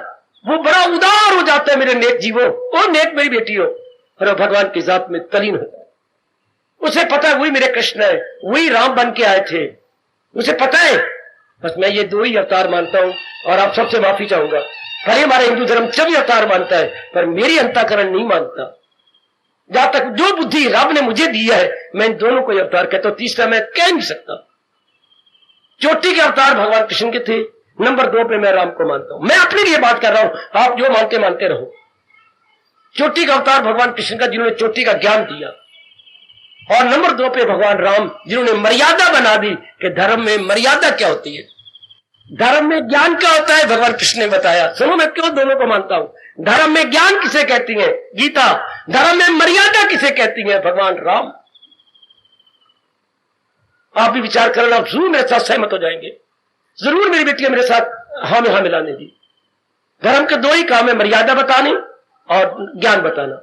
वो बड़ा उदार हो जाता है मेरे नेक जीवो, और नेक मेरी बेटी हो, और भगवान की जात में तलीन होता है। उसे पता है वही मेरे कृष्ण है, वही राम बन के आए थे, उसे पता है। बस मैं ये दो ही अवतार मानता हूं, और आप सबसे माफी चाहूंगा। भले हमारा हिंदू धर्म 24 अवतार मानता है, पर मेरी अंतःकरण नहीं मानता। जहां तक जो बुद्धि रब ने मुझे दी है, मैं इन दोनों को अवतार कहता हूं, तीसरा मैं कह नहीं सकता। चोटी के अवतार भगवान कृष्ण के थे, नंबर 2 पे मैं राम को मानता हूं। मैं अपने लिए बात कर रहा हूं, आप जो मानते मानते रहो। चोटी का अवतार भगवान कृष्ण का, जिन्होंने चोटी का ज्ञान दिया, और नंबर 2 पे भगवान राम, जिन्होंने मर्यादा बना दी कि धर्म में मर्यादा क्या होती है, धर्म में ज्ञान क्या होता है, भगवान कृष्ण ने बताया। सुनो, मैं क्यों दोनों को मानता हूं। धर्म में ज्ञान किसे कहती है, गीता। धर्म में मर्यादा किसे कहती है, भगवान राम। आप भी विचार करना, आप जरूर मेरे साथ सहमत हो जाएंगे। जरूर मेरी बेटियां मेरे साथ हाँ में हाँ मिलाने दी। धर्म के 2 ही काम है, मर्यादा बतानी और ज्ञान बताना।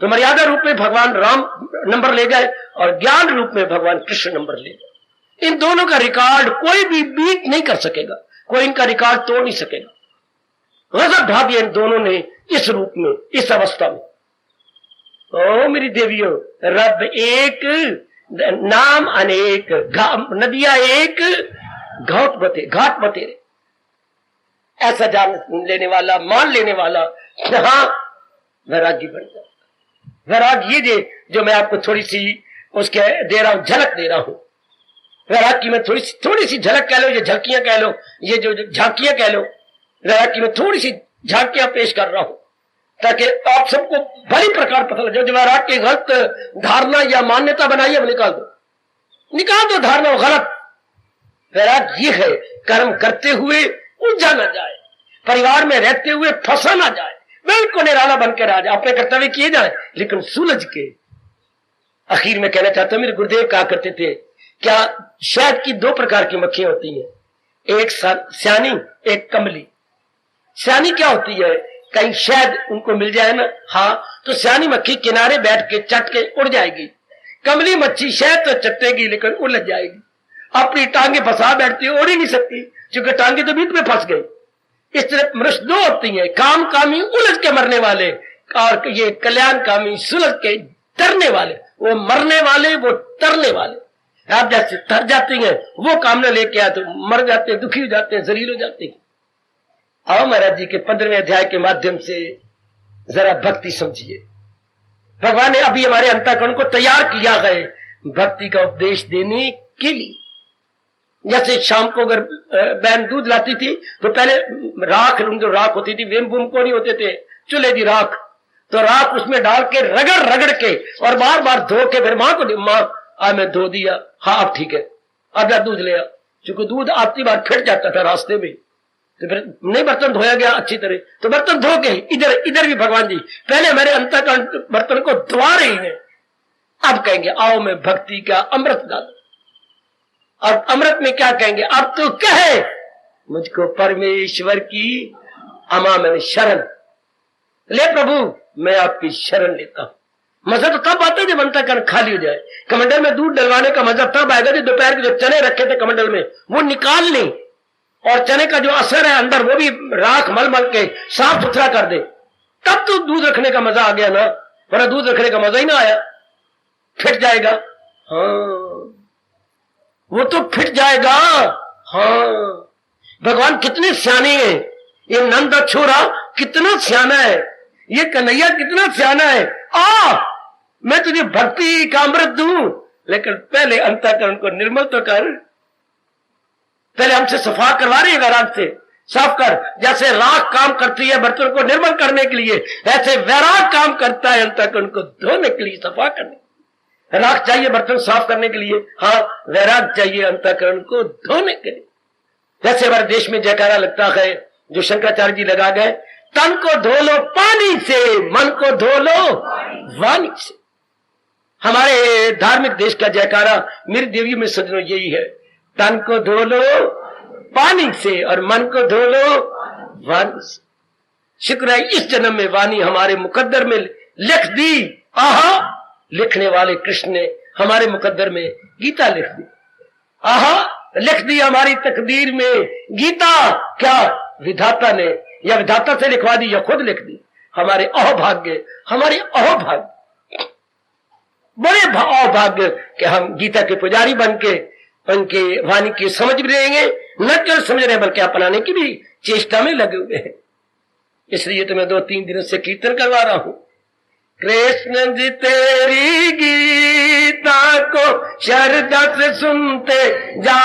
तो मर्यादा रूप में भगवान राम नंबर ले गए, और ज्ञान रूप में भगवान कृष्ण नंबर ले गए। इन दोनों का रिकॉर्ड कोई भी बीट नहीं कर सकेगा, कोई इनका रिकॉर्ड तोड़ नहीं सकेगा। गजब ढा दिया इन दोनों ने इस रूप में, इस अवस्था में। ओ मेरी देवियों, रब एक नाम अनेक, नदियां एक घाट बतेरे। ऐसा जान लेने वाला, मान लेने वाला, हाँ वैरागी बन जाता। वैराग ये जो मैं आपको थोड़ी सी उसके दे रहा हूं, झलक दे रहा हूं। वैराग की मैं थोड़ी सी झलक कह लो, ये झलकियां कह लो, ये जो झांकियां कह लो, वैराग की मैं थोड़ी सी झांकियां पेश कर रहा हूं, ताकि आप सबको भली प्रकार पता लगे। जो वैराग की गलत धारणा या मान्यता बनाई है वो निकाल दो। निकाल दो धारणा गलत। वैराग ये है कर्म करते हुए उलझा ना जाए, परिवार में रहते हुए फंसा ना जाए, बिल्कुल निराला बनकर आ जाए, अपने कर्तव्य किए जाए लेकिन सुलझ के। आखिर में कहना चाहता हूं, मेरे गुरुदेव कहा करते थे, क्या शहद की दो प्रकार की मक्खियां होती हैं, एक स्यानी एक कमली। स्यानी क्या होती है, कहीं शहद उनको मिल जाए ना, हाँ, तो स्यानी मक्खी किनारे बैठ के चट के उड़ जाएगी। कमली मच्छी शहद तो चटेगी लेकिन उलझ जाएगी, अपनी टांगे फंसा बैठती है, उड़ ही नहीं सकती क्योंकि टांगे तो बीच में फंस गई। इस तरह मनुष्य दो होती हैं, काम कामी उलझ के मरने वाले और ये कल्याण कामी सुलझ के तरने वाले। वो मरने वाले, वो तरने वाले। आप जैसे तर जाती हैं, वो कामना लेके आते, मर जाते हैं, दुखी हो जाते हैं, जलील हो जाते हैं। आओ महाराज जी के 15वें अध्याय के माध्यम से जरा भक्ति समझिए। भगवान ने अभी हमारे अंतःकरण को तैयार किया है भक्ति का उपदेश देने के लिए। जैसे शाम को अगर बहन दूध लाती थी तो पहले राख, जो राख होती थी, वेम बुम को नहीं होते थे, चूल्हे की राख, तो राख उसमें डाल के रगड़ रगड़ के और बार बार धो के फिर माँ को, माँ आज मैं धो दिया, हाँ अब ठीक है, अब या दूध ले आ। क्योंकि दूध आती बार फिट जाता था रास्ते में, तो फिर नहीं बर्तन धोया गया अच्छी तरह, तो बर्तन धो के इधर भी भगवान जी पहले हमारे अंतःकरण बर्तन को धुआ रही हैं। अब कहेंगे आओ मैं भक्ति का अमृत डालू। और अमृत में क्या कहेंगे, अब तो कहे मुझको परमेश्वर की अमामन शरण ले, प्रभु मैं आपकी शरण लेता हूं। मजा तो तब आता है जब अंतःकरण खाली हो जाए। कमंडल में दूध डलवाने का मजा तब आएगा जब दोपहर के जो चने रखे थे कमंडल में वो निकाल लें और चने का जो असर है अंदर वो भी राख मल मल के साफ सुथरा कर दे, तब तो दूध रखने का मजा आ गया ना, वरना दूध रखने का मजा ही ना आया। फिट जाएगा, हाँ वो तो फिट जाएगा। हाँ भगवान कितने सियाने हैं, ये नंद छोरा कितना सियाना है, ये कन्हैया कितना सियाना है। मैं तुझे भक्ति का अमृत दूं, लेकिन पहले अंतःकरण को निर्मल तो कर, पहले हमसे सफा करवा रही है वैराग से, साफ कर। जैसे राख काम करती है बर्तन को निर्मल करने के लिए, ऐसे वैराग काम करता है अंतःकरण को धोने के लिए, सफा करने। राख चाहिए बर्तन साफ करने के लिए, हाँ वैराग चाहिए अंतःकरण को धोने के लिए। जैसे हमारे देश में जयकारा लगता है जो शंकराचार्य जी लगा गए, तन को धो लो पानी से, मन को धो लो वाणी से। हमारे धार्मिक देश का जयकारा मेरी देवी में सजनो यही है, तन को धो लो पानी से और मन को धो लो वाणी से। शुक्र है इस जन्म में वाणी हमारे मुकद्दर में लिख दी। आहा, लिखने वाले कृष्ण ने हमारे मुकद्दर में गीता लिख दी। आहा, लिख दी हमारी तकदीर में गीता। क्या विधाता ने, या विधाता से लिखवा दी या खुद लिख दी। हमारे अहोभाग्य, हमारे अहोभाग्य, बड़े अहोभाग्य कि हम गीता के पुजारी बन के उनके वाणी की समझ भी लेंगे, न केवल समझ रहे बल्कि अपनाने की भी चेष्टा में लगे हुए हैं। इसलिए तो मैं 2-3 दिनों से कीर्तन करवा रहा हूं। कृष्ण जी तेरी गीता को श्रद्धा से सुनते जा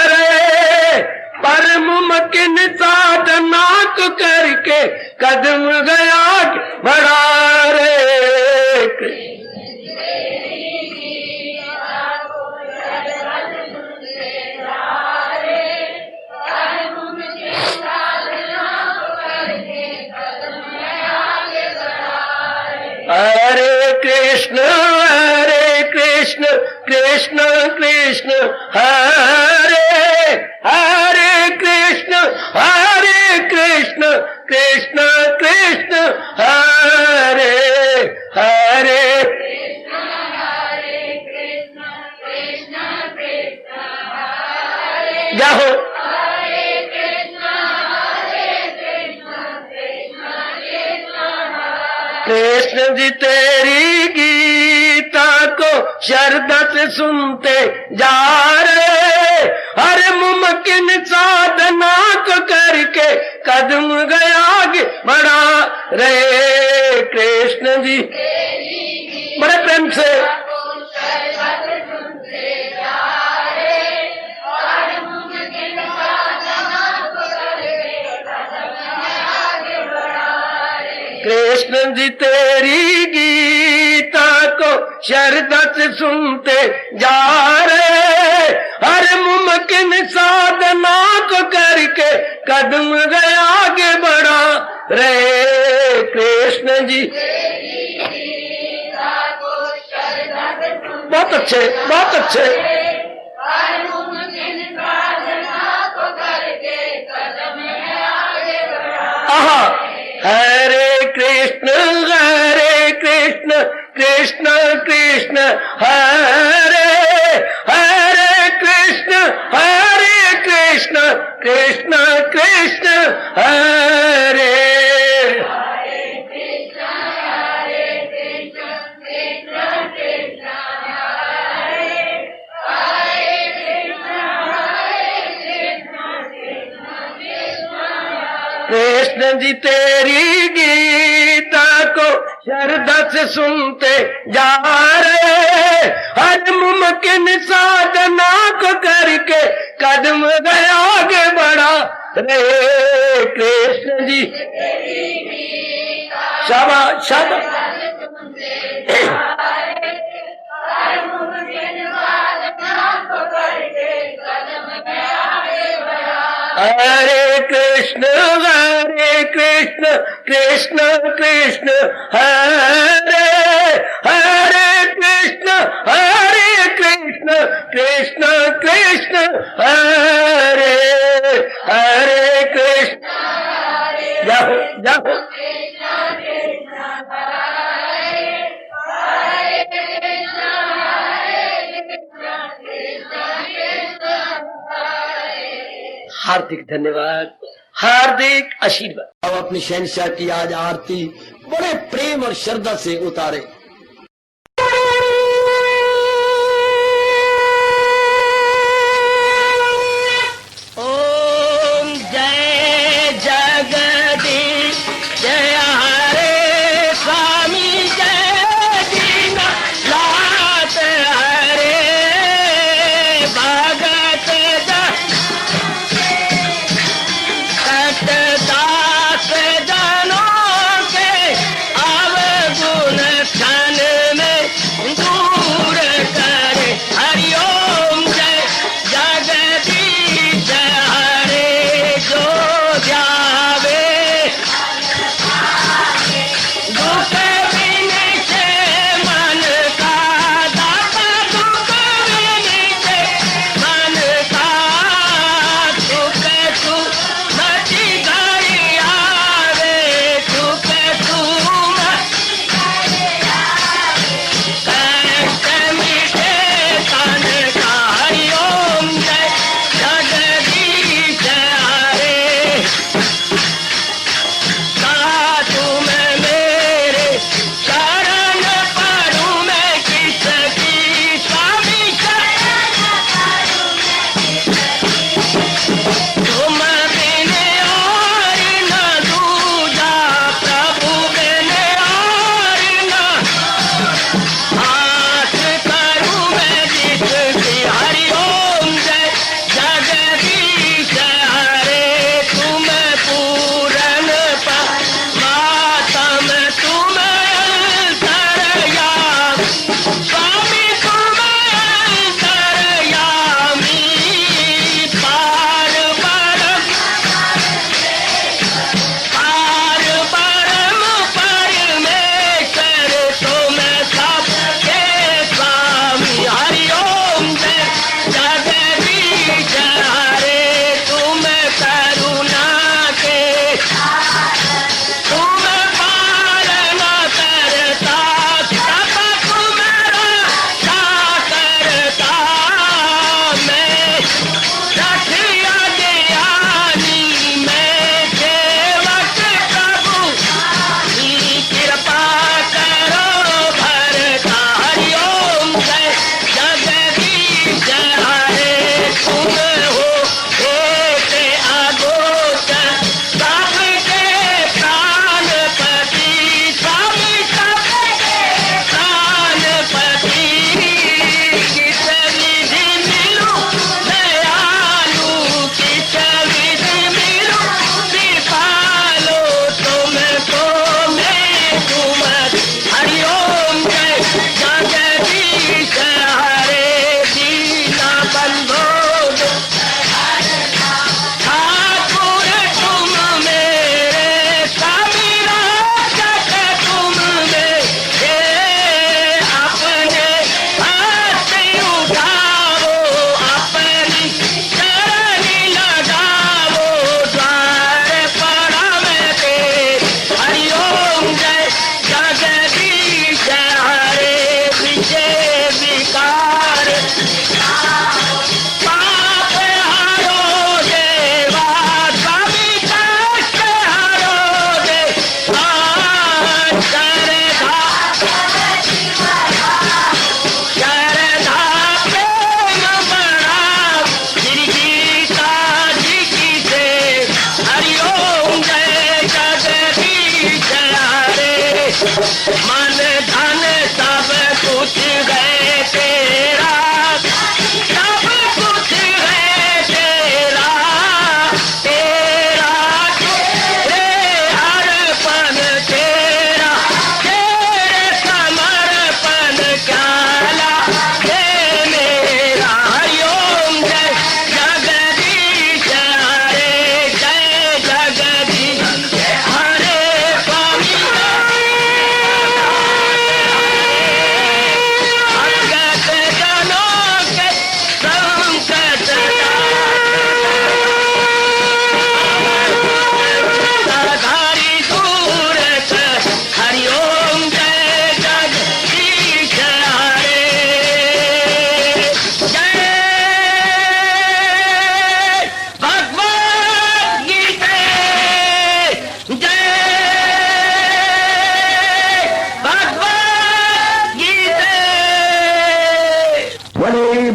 रहे, पर मुमकिन साधना को करके कदम गया बढ़ा रे। हरे कृष्ण कृष्ण कृष्ण हरे हरे, कृष्ण कृष्ण कृष्ण हरे हरे। जाओ कृष्ण जी तेरी गीता को श्रद्धा से सुनते जा रहे, हर मुमकिन साधना को करके कदम गया बढ़ा रहे। कृष्ण जी बड़े प्रेम से कृष्ण जी तेरी गीता को श्रद्धा से सुनते जा रहे, हर मुमकिन साधना को करके कदम गए आगे बढ़ा रहे। कृष्ण जी बहुत अच्छे, बहुत अच्छे। आहा, हरे कृष्ण कृष्ण कृष्ण हरे हरे, कृष्ण कृष्ण कृष्ण हरे। कृष्ण जी तेरी गीता को श्रद्धा से सुनते जा रहे, हर मुमकिन साधना को करके कदम गए आगे बढ़ा रहे। कृष्ण जी शाबाश शाबाश। हरे कृष्ण कृष्ण कृष्ण हरे हरे, कृष्ण कृष्ण कृष्ण हरे हरे। कृष्ण जाओ जाओ। हार्दिक धन्यवाद, हार्दिक आशीर्वाद। अब अपनी शहंशाह की आज आरती बड़े प्रेम और श्रद्धा से उतारे। ओम जय जगदीश जय हरे स्वामी जय दीनानाथ हरे भगत दास जनों के अवगुण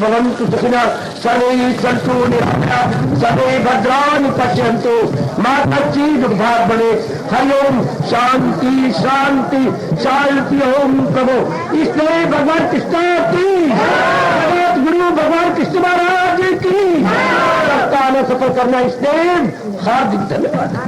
भवन्तु सुखिनः सर्वे सन्तु निरामया सर्वे भद्राणि पश्यन्तु मा कश्चित् दुर्भाग् भवेत्। हरि ओम शांति शांति शांति। ओम प्रभु इसलिए भगवान कृष्ण की जगत गुरु भगवान कृष्ण महाराज की सफल करना इसलिए हार्दिक धन्यवाद।